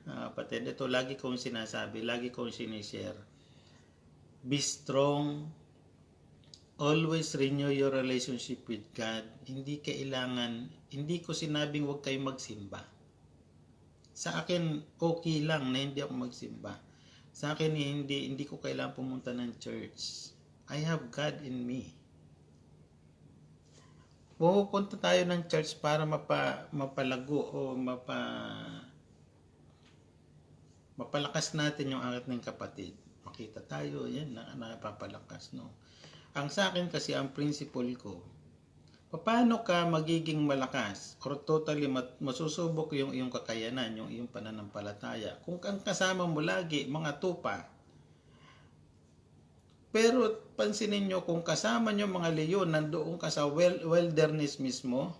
Kapatid, ito lagi kong sinasabi, lagi kong sinishare. Be strong. Always renew your relationship with God. Hindi ko sinabing huwag kayong magsimba. Sa akin, okay lang na hindi ako magsimba. Sa akin, hindi ko kailangan pumunta ng church. I have God in me. Pupunta tayo ng church para mapalago o mapalakas natin yung ating kapatid. Makita tayo, yan, napapalakas, no? Ang sa akin kasi, ang principle ko, paano ka magiging malakas or totally masusubok yung iyong kakayanan, yung iyong pananampalataya, kung ang kasama mo lagi, mga tupa. Pero pansinin nyo, kung kasama nyo mga leyon, nandoon ka sa wilderness mismo,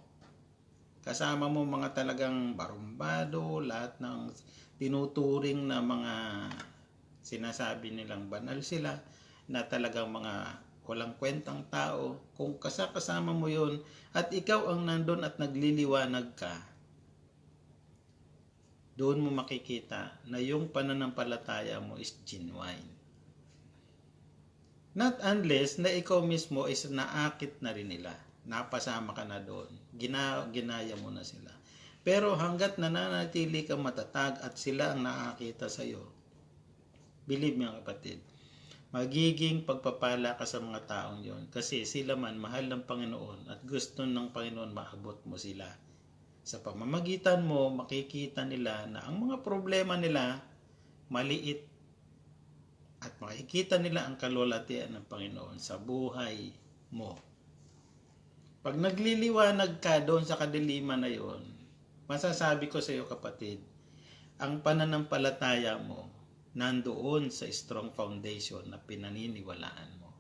kasama mo mga talagang barumbado, lahat ng tinuturing na mga sinasabi nilang banal sila, na talagang mga walang kwentang tao, kung kasama mo yun, at ikaw ang nandun at nagliliwanag ka, doon mo makikita na yung pananampalataya mo is genuine. Not unless na ikaw mismo is naakit na rin nila. Napasama ka na doon. Ginaya mo na sila. Pero hanggat nananatili ka matatag at sila ang nakakita sa iyo, believe me, kapatid, magiging pagpapala ka sa mga taong yon. Kasi sila man mahal ng Panginoon at gusto ng Panginoon maabot mo sila. Sa pamamagitan mo, makikita nila na ang mga problema nila maliit at makikita nila ang kalwalhatian ng Panginoon sa buhay mo. Pag nagliliwanag ka doon sa kadiliman na yon, masasabi ko sa iyo kapatid, ang pananampalataya mo nandoon sa strong foundation na pinaniniwalaan mo.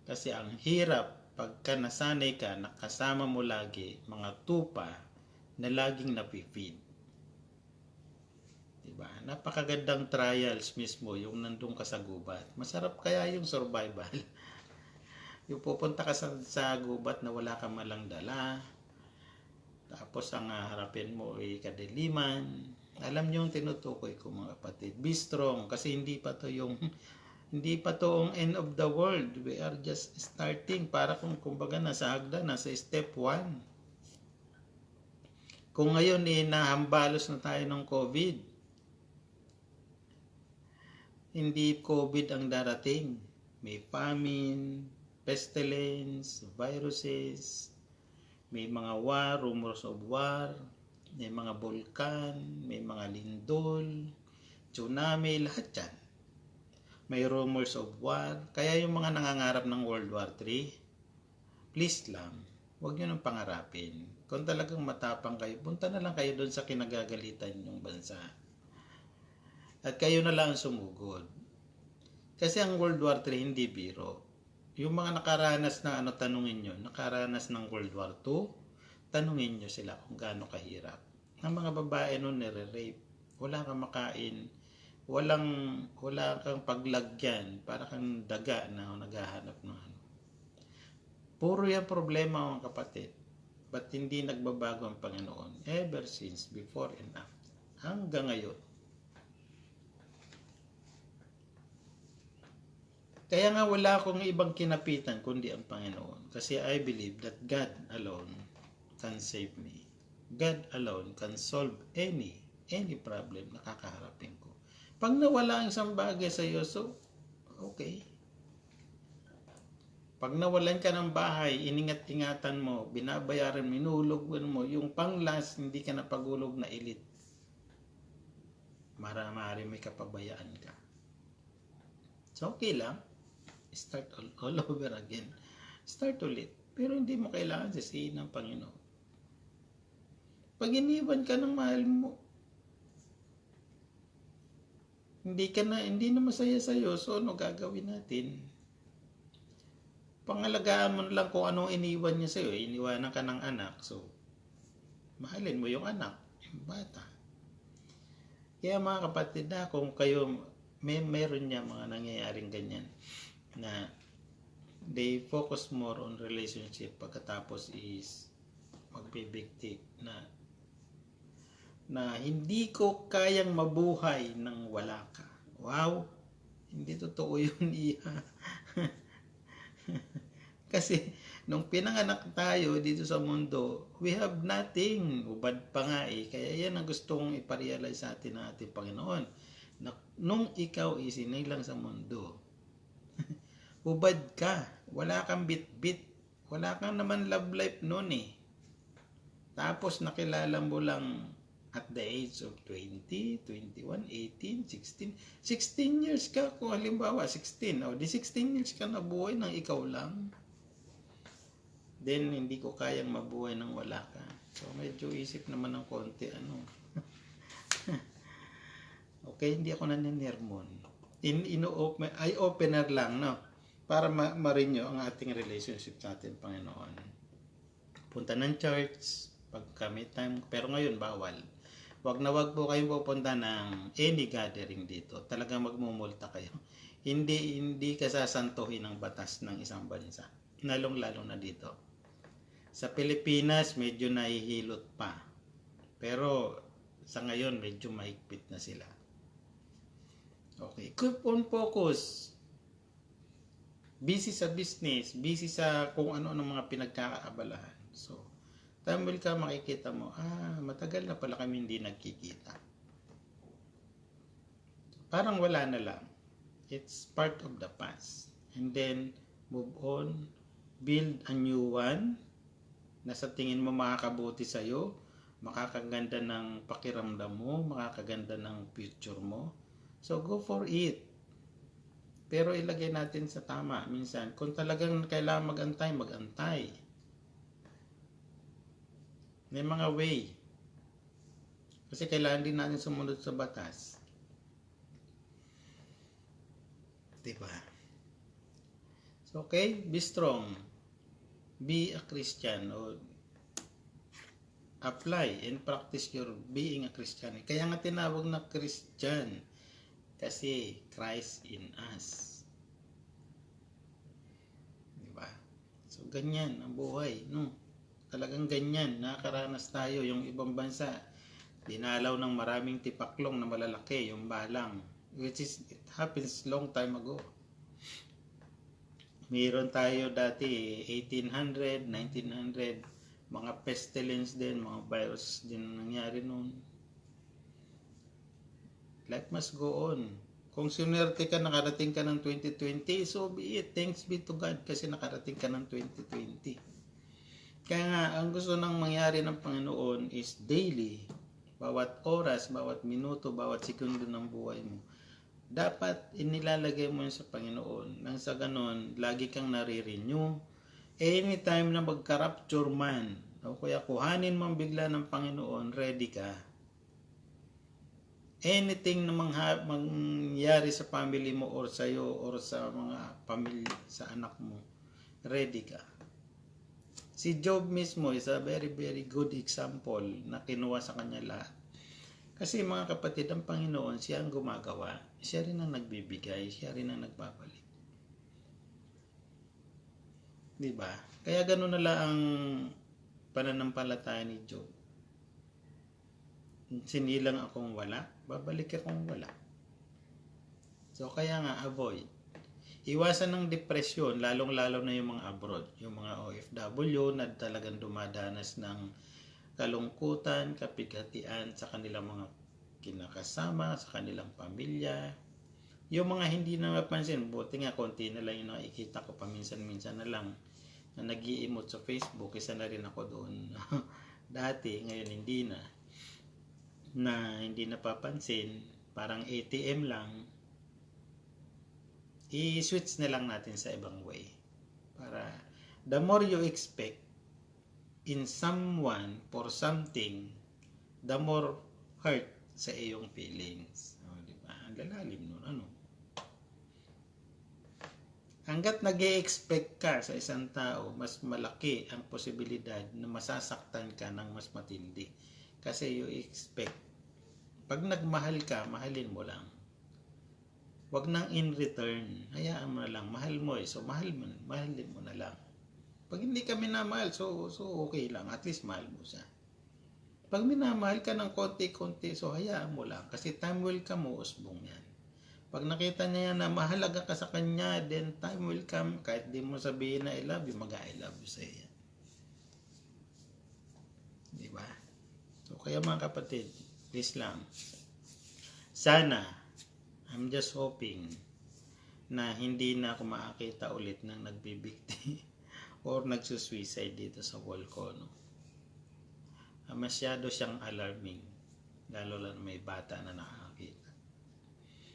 Kasi ang hirap pagka nasanay ka, nakasama mo lagi mga tupa na laging napifeed. Diba? Napakagandang trials mismo yung nandun ka sa gubat. Masarap kaya yung survival. Yung pupunta ka sa gubat na wala ka malang dala, tapos ang harapin mo ay kadiliman. Alam niyo yung tinutukoy ko mga kapatid. Be strong kasi hindi pa to ang end of the world. We are just starting. Para kumbaga nasa hagdan, nasa step 1. Kung ngayon nahambalos na tayo ng COVID, hindi COVID ang darating. May famine, pestilence, viruses, may mga war, rumors of war, may mga bulkan, may mga lindol, tsunami, lahat yan. May rumors of war. Kaya yung mga nangangarap ng World War III, please lang, huwag nyo nang pangarapin. Kung talagang matapang kayo, punta na lang kayo doon sa kinagagalitan yung bansa. At kayo na lang sumugod. Kasi ang World War III hindi biro. Yung mga nakaranas na tanungin nyo, nakaranas ng World War II, tanungin nyo sila kung gaano kahirap. Ang mga babae noon nire-rape, wala kang makain, wala kang paglagyan, para kang daga na naghahanap ng ano. Puro yan problema mga kapatid. Ba't hindi nagbabago ang Panginoon? Ever since, before and after, hanggang ngayon. Kaya nga wala akong ibang kinapitan kundi ang Panginoon. Kasi I believe that God alone can save me. God alone can solve any problem na kakaharapin ko. Pag nawala ang isang bagay sa iyo, so okay. Pag nawalan ka ng bahay, iningat-ingatan mo, binabayaran, minulog mo, yung pang-last, hindi ka napagulog na elite. Marami may kapabayaan ka. So okay lang. Start all over again. Start ulit. Pero hindi mo kailangan sisihin ng Panginoon. Pag iniwan ka ng mahal mo, hindi na masaya sa'yo, so ano gagawin natin? Pangalagaan mo lang kung anong iniwan niya sa'yo. Iniwanan ka ng anak, so mahalin mo yung anak, yung bata. Kaya mga kapatid na, kung kayo, meron niya mga nangyayaring ganyan, na they focus more on relationship pagkatapos is magbibigtik na hindi ko kayang mabuhay nang wala ka. Wow! Hindi totoo yun, iya. Kasi nung pinanganak tayo dito sa mundo, we have nothing. Ubad pa nga eh. Kaya yan ang gustong iparealize sa atin ng ating Panginoon. Na nung ikaw isinilang sa mundo, ubad ka. Wala kang bit-bit. Wala kang naman love life noon eh. Tapos nakilala mo lang at the age of 20, 21, 18, 16. 16 years ka. Kung halimbawa 16. O di 16 years ka nabuhay nang ikaw lang. Then hindi ko kayang mabuhay nang wala ka. So medyo isip naman ng konti Okay, hindi ako naninirmon. Eye-opener lang, no? Para ma-renew ang ating relationship sa ating Panginoon. Punta ng church, pagka may time, pero ngayon bawal. Wag po kayong pupunta ng any gathering dito. Talagang magmumulta kayo. Hindi ka sasantuhin ng batas ng isang bansa. Lalong-lalo na dito. Sa Pilipinas, medyo nahihilot pa. Pero sa ngayon, medyo mahigpit na sila. Okay, keep on focus. Busy sa business, busy sa kung ano ng mga pinagkakaabalahan. So, tamil ka, makikita mo, matagal na pala kami hindi nagkikita. Parang wala na lang. It's part of the past. And then, move on, build a new one na sa tingin mo makakabuti sa'yo, makakaganda ng pakiramdam mo, makakaganda ng future mo. So, go for it. Pero ilagay natin sa tama minsan. Kung talagang kailangan mag-antay, mag-antay. May mga way. Kasi kailangan din natin sumunod sa batas. Diba? So, okay? Be strong. Be a Christian. O apply and practice your being a Christian. Kaya nga tinawag na Christian. Kasi Christ in us. Diba? So, ganyan ang buhay. No? Talagang ganyan. Nakakaranas tayo. Yung ibang bansa, dinalaw ng maraming tipaklong na malalaki, yung balang. Which is, it happens long time ago. Mayroon tayo dati, 1800, 1900, mga pestilence din, mga virus din nangyari noon. Life must go on. Kung sinwerte ka, nakarating ka ng 2020, so be it. Thanks be to God kasi nakarating ka ng 2020. Kaya nga, ang gusto nang mangyari ng Panginoon is daily. Bawat oras, bawat minuto, bawat segundo ng buhay mo. Dapat inilalagay mo yun sa Panginoon. Nang sa ganon, lagi kang nare-renew. Anytime na magka-rapture man, o kaya kuhanin mo bigla ng Panginoon, ready ka. Anything na mangyari sa family mo or sa'yo or sa mga pamilya, sa anak mo, ready ka. Si Job mismo is a very very good example na kinuha sa kanya lahat. Kasi mga kapatid, ang Panginoon, siya ang gumagawa. Siya rin ang nagbibigay. Siya rin ang nagbabalik. Diba? Kaya gano'n na lang ang pananampalataya ni Job. Sinilang akong wala, babalik akong wala. So kaya nga, avoid. Iwasan ng depresyon, lalong-lalo na yung mga abroad. Yung mga OFW na talagang dumadanas ng kalungkutan, kapighatian sa kanilang mga kinakasama, sa kanilang pamilya. Yung mga hindi na mapansin, buti nga konti na lang yung nakikita ko paminsan-minsan na lang na nag-i-emote sa Facebook. Isa na rin ako doon dati, ngayon hindi na hindi napapansin, parang ATM lang. I-switch na lang natin sa ibang way. Para the more you expect in someone for something, the more hurt sa iyong feelings. O, diba? Ang lalalim nun. Ano? Hanggat nag-e-expect ka sa isang tao, mas malaki ang posibilidad na masasaktan ka ng mas matindi. Kasi you expect. Pag nagmahal ka, mahalin mo lang. Wag nang in return. Hayaan mo na lang. Mahal mo eh. So, mahalin mo na lang. Pag hindi ka minamahal, so okay lang. At least mahal mo siya. Pag minamahal ka ng konti-konti, so hayaan mo lang. Kasi time will come, usbong yan. Pag nakita niya na mahalaga ka sa kanya, then time will come. Kahit di mo sabihin na I love you, mag-I love you sa iya. Diba? So kaya mga kapatid, please lang. Sana, I'm just hoping na hindi na ako makakita ulit ng nagbibikti or nagsusuicide dito sa wall ko, no? Masyado siyang alarming, lalo lang may bata na nakakita.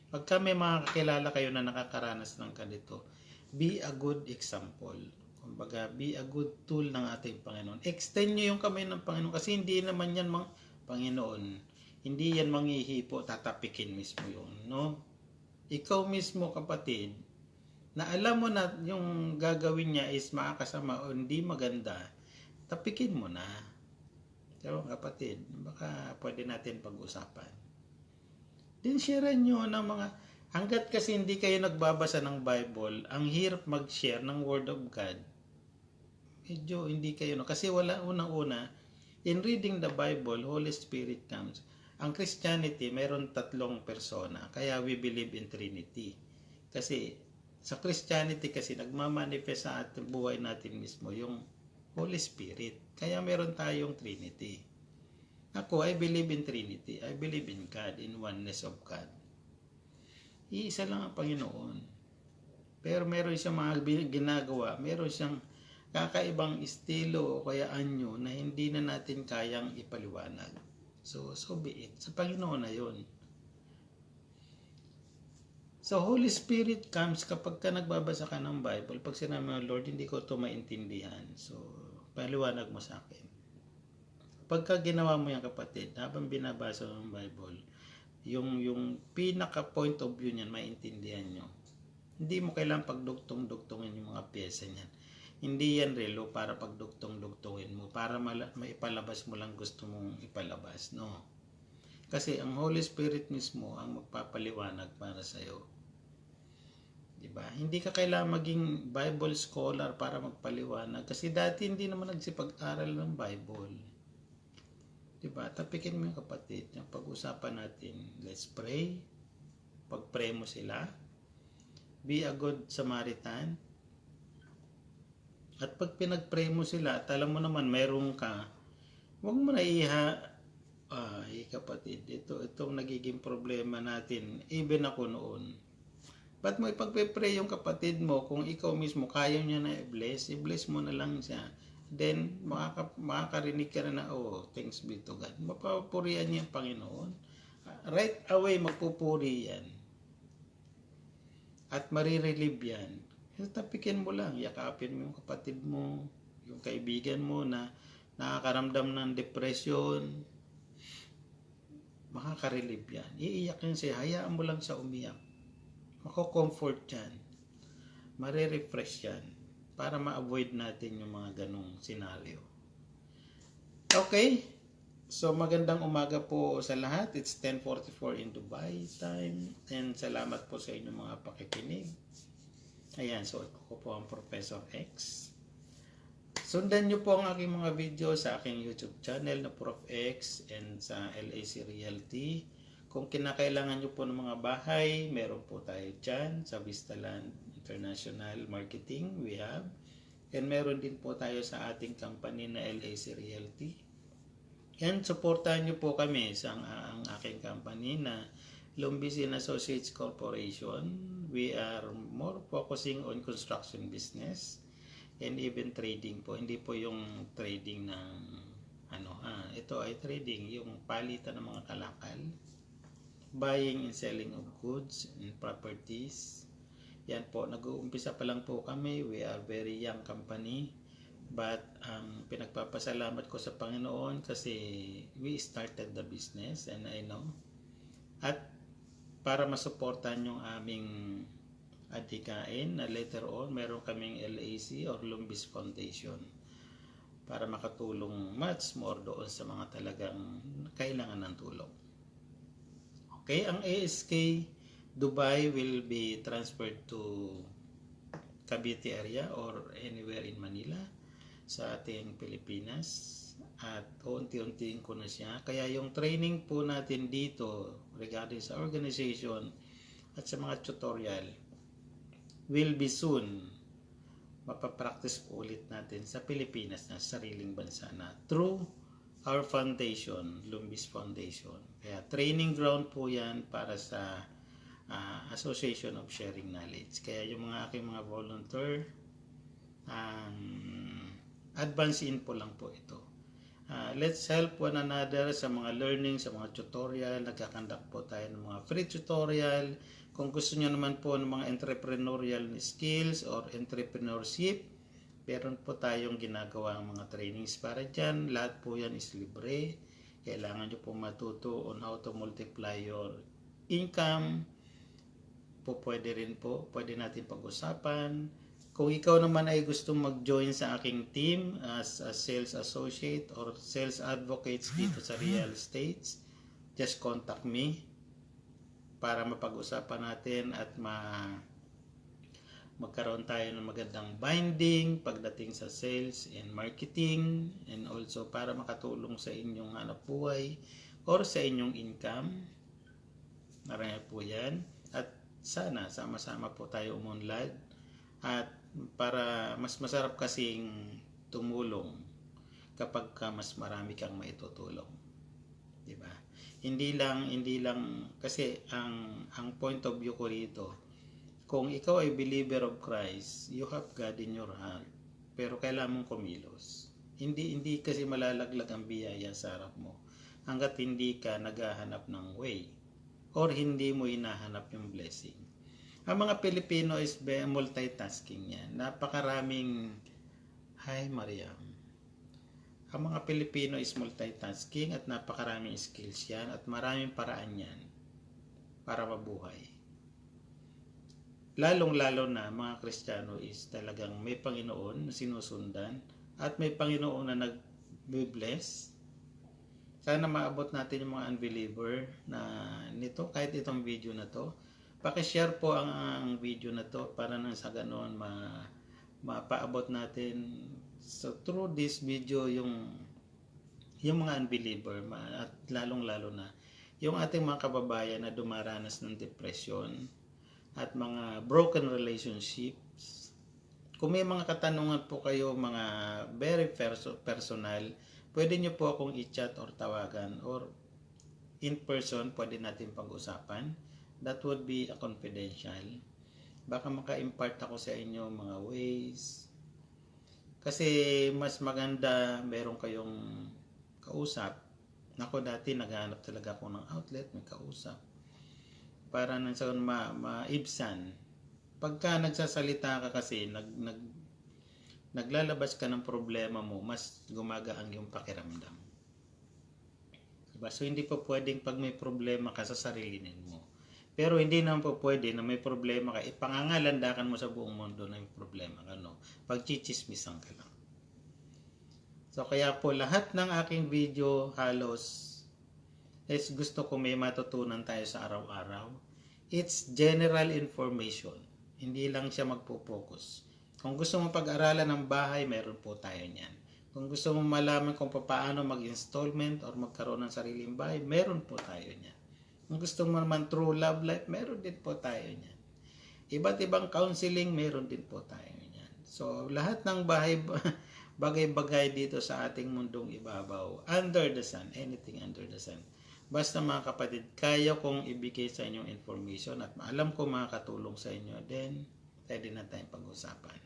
Pagka may mga kakilala kayo na nakakaranas ng ganito, be a good example. Kumbaga, be a good tool ng ating Panginoon. Extend nyo yung kamay ng Panginoon kasi hindi naman yan Panginoon. Hindi yan manghihipo, tatapikin mismo yun, no? Ikaw mismo, kapatid, na alam mo na yung gagawin niya is makakasama o hindi maganda, tapikin mo na. So, kapatid, baka pwede natin pag-usapan. Then, sharean nyo ng mga, hanggat kasi hindi kayo nagbabasa ng Bible, ang hirap mag-share ng Word of God. Medyo hindi kayo, no? Kasi wala, unang-una, in reading the Bible, Holy Spirit comes. Ang Christianity, mayroon 3 persona, kaya we believe in Trinity. Kasi, sa Christianity kasi nagmamanifest sa ating buhay natin mismo yung Holy Spirit. Kaya meron tayong Trinity. Ako, I believe in Trinity. I believe in God, in oneness of God. Iisa lang ang Panginoon. Pero meron siyang mga ginagawa, meron siyang kakaibang estilo o kaya anyo na hindi na natin kayang ipaliwanag. So be it. Sa Panginoon na yun. So, Holy Spirit comes kapag ka nagbabasa ka ng Bible. Pag sinabi mo, Lord, hindi ko ito maintindihan. So, paliwanag mo sa akin. Pagka ginawa mo yan, kapatid, habang binabasa mo ng Bible, yung pinaka point of view niyan, maintindihan nyo. Hindi mo kailangan pagdugtong-dugtongin yung mga pyesa niyan. Hindi yan relo para pagdugtong-dugtongin mo, para maipalabas mo lang gusto mong ipalabas. No. Kasi ang Holy Spirit mismo ang magpapaliwanag para sa'yo. Diba? Hindi ka kailangan maging Bible scholar para magpaliwanag. Kasi dati hindi naman nagsipag-aral ng Bible. Diba? Tapikin mo yung kapatid. Yung pag-usapan natin, let's pray. Pag-pray mo sila. Be a good Samaritan. At pag pinag-pray mo sila, at alam mo naman, mayroon ka, huwag mo na kapatid, itong nagiging problema natin, even ako noon. Ba't mo ipagpe-pray yung kapatid mo kung ikaw mismo kaya niya na i-bless mo na lang siya. Then, makakarinig ka na oh, thanks be to God. Mapapurihan niya ang Panginoon. Right away, magpupuri yan. At marirelieve yan. Tapikin mo lang, yakapin mo yung kapatid mo, yung kaibigan mo na nakakaramdam ng depression, makaka-relieve yan. Iiyak yan siya, hayaan mo lang siya umiyak. Mako-comfort yan. Mare-refresh yan para ma-avoid natin yung mga ganong senaryo. Okay? So magandang umaga po sa lahat. It's 10:44 in Dubai time. And salamat po sa inyong mga pakikinig. Ayan, so ako po ang Professor X. Sundan nyo po ang aking mga video sa aking YouTube channel na Prof. X and sa LAC Realty. Kung kinakailangan nyo po ng mga bahay, meron po tayo dyan sa Vistaland International Marketing, we have. And meron din po tayo sa ating company na LAC Realty. And supportahan nyo po kami sa ang aking company na Lumbisin Associates Corporation. We are more focusing on construction business and even trading po. Hindi po yung trading ng ito ay trading, yung palitan ng mga kalakal, buying and selling of goods and properties. Yan po, nag-uumpisa pa lang po kami. We are very young company, but pinagpapasalamat ko sa Panginoon kasi we started the business and I know. At para masuportahan yung aming adhikain na later on, meron kaming LAC or Lumbis Foundation para makatulong much more doon sa mga talagang kailangan ng tulong. Okay, ang ASK Dubai will be transferred to Cavite area or anywhere in Manila sa ating Pilipinas. At unti-untiin ko na siya. Kaya yung training po natin dito regarding sa organization at sa mga tutorial will be soon mapapractice po ulit natin sa Pilipinas na sariling bansa na through our foundation, Lumbis Foundation. Kaya training ground po yan para sa Association of Sharing Knowledge. Kaya yung mga aking mga volunteer, advance info lang po ito. Let's help one another sa mga learning, sa mga tutorial. Nagkakandak po tayo ng mga free tutorial. Kung gusto nyo naman po ng mga entrepreneurial skills or entrepreneurship, meron po tayong ginagawa ng mga trainings para dyan. Lahat po yan is libre. Kailangan nyo po matuto on how to multiply your income. Pwede rin po, pwede natin pag-usapan. Kung ikaw naman ay gusto mag-join sa aking team as a sales associate or sales advocates dito sa real estates, just contact me para mapag-usapan natin at magkaroon tayo ng magandang binding pagdating sa sales and marketing, and also para makatulong sa inyong hanap buhay or sa inyong income. Marami po yan. At sana sama-sama po tayo umunlad at para mas masarap kasing tumulong kapag mas marami kang maitutulong, di ba? Hindi lang kasi ang point of view ko rito, kung ikaw ay believer of Christ, you have God in your heart, pero kailangan mong kumilos. Hindi kasi malalaglag ang biyaya sa harap mo hangga't hindi ka naghahanap ng way or hindi mo hinahanap yung blessing. Ang mga Pilipino is multitasking yan. Napakaraming, hi Mariam. Ang mga Pilipino is multitasking at napakaraming skills yan at maraming paraan yan para mabuhay. Lalong-lalo na mga Kristiyano is talagang may Panginoon na sinusundan at may Panginoon na nag-bless. Sana maabot natin yung mga unbeliever na nito, kahit itong video na to. Pakishare po ang video na to para nang sa ganoon mapaabot natin through this video yung mga unbeliever at lalong-lalo na yung ating mga kababayan na dumaranas ng depression at mga broken relationships. Kung may mga katanungan po kayo, mga very personal, pwede nyo po akong i-chat or tawagan or in person, pwede natin pag-usapan. That would be a confidential. Baka maka-impart ako sa inyo mga ways. Kasi mas maganda meron kayong kausap. Ako dati naghahanap talaga ako ng outlet, may kausap. Para nang sa maibsan. Pagka nagsasalita ka kasi, naglalabas ka ng problema mo, mas gumagaan yung pakiramdam. Diba? So hindi po pwedeng pag may problema ka sa sarilinin mo. Pero hindi naman po pwede na may problema ka, ipangangalandakan mo sa buong mundo na may problema ka, no? Pagchichismisan ka lang. So kaya po lahat ng aking video halos is gusto ko may matutunan tayo sa araw-araw. It's general information. Hindi lang siya magpo-focus. Kung gusto mo pag-aralan ng bahay, meron po tayo niyan. Kung gusto mo malaman kung paano mag-installment or magkaroon ng sariling bahay, meron po tayo niyan. Kung gusto mo naman true love life, meron din po tayo niyan. Iba't ibang counseling, meron din po tayo niyan. So, lahat ng bagay-bagay dito sa ating mundong ibabaw, under the sun, anything under the sun. Basta mga kapatid, kaya kong ibigay sa inyong information at alam ko makakatulong sa inyo, then pwede na tayong pag-usapan.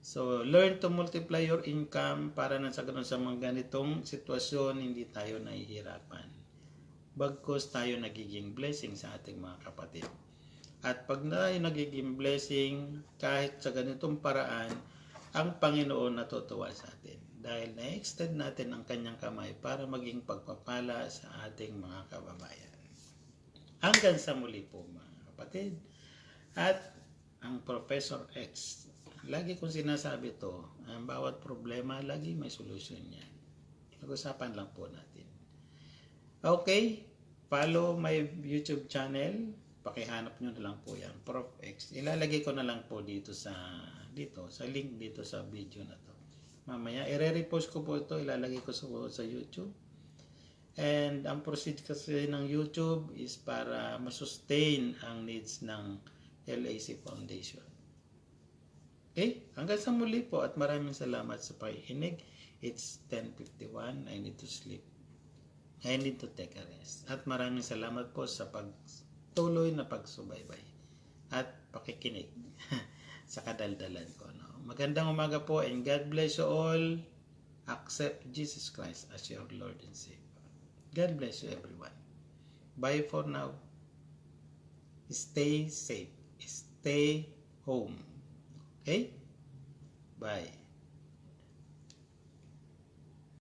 So, learn to multiply your income para na sa ganun sa mga ganitong sitwasyon, hindi tayo nahihirapan. Bagkus tayo nagiging blessing sa ating mga kapatid. At pag tayo nagiging blessing, kahit sa ganitong paraan, ang Panginoon natutuwa sa atin. Dahil na-extend natin ang kanyang kamay para maging pagpapala sa ating mga kababayan. Hanggang sa muli po mga kapatid. At ang Professor X, lagi kong sinasabi to, ang bawat problema, lagi may solusyon yan. Pag-usapan lang po natin. Okay, follow my YouTube channel. Pakihanap nyo na lang po yan, Prof X. Ilalagay ko na lang po dito sa link dito sa video na to. Mamaya, i-repost ko po ito, ilalagay ko sa YouTube. And ang proceed kasi ng YouTube is para masustain ang needs ng LAC Foundation. Okay? Hanggang sa muli po at maraming salamat sa pakikinig. It's 10:51. I need to sleep. I need to take a rest. At maraming salamat po sa pagtuloy na pagsubaybay at pakikinig sa kadaldalan ko. No? Magandang umaga po and God bless you all. Accept Jesus Christ as your Lord and Savior. God bless you everyone. Bye for now. Stay safe. Stay home. Okay? Bye.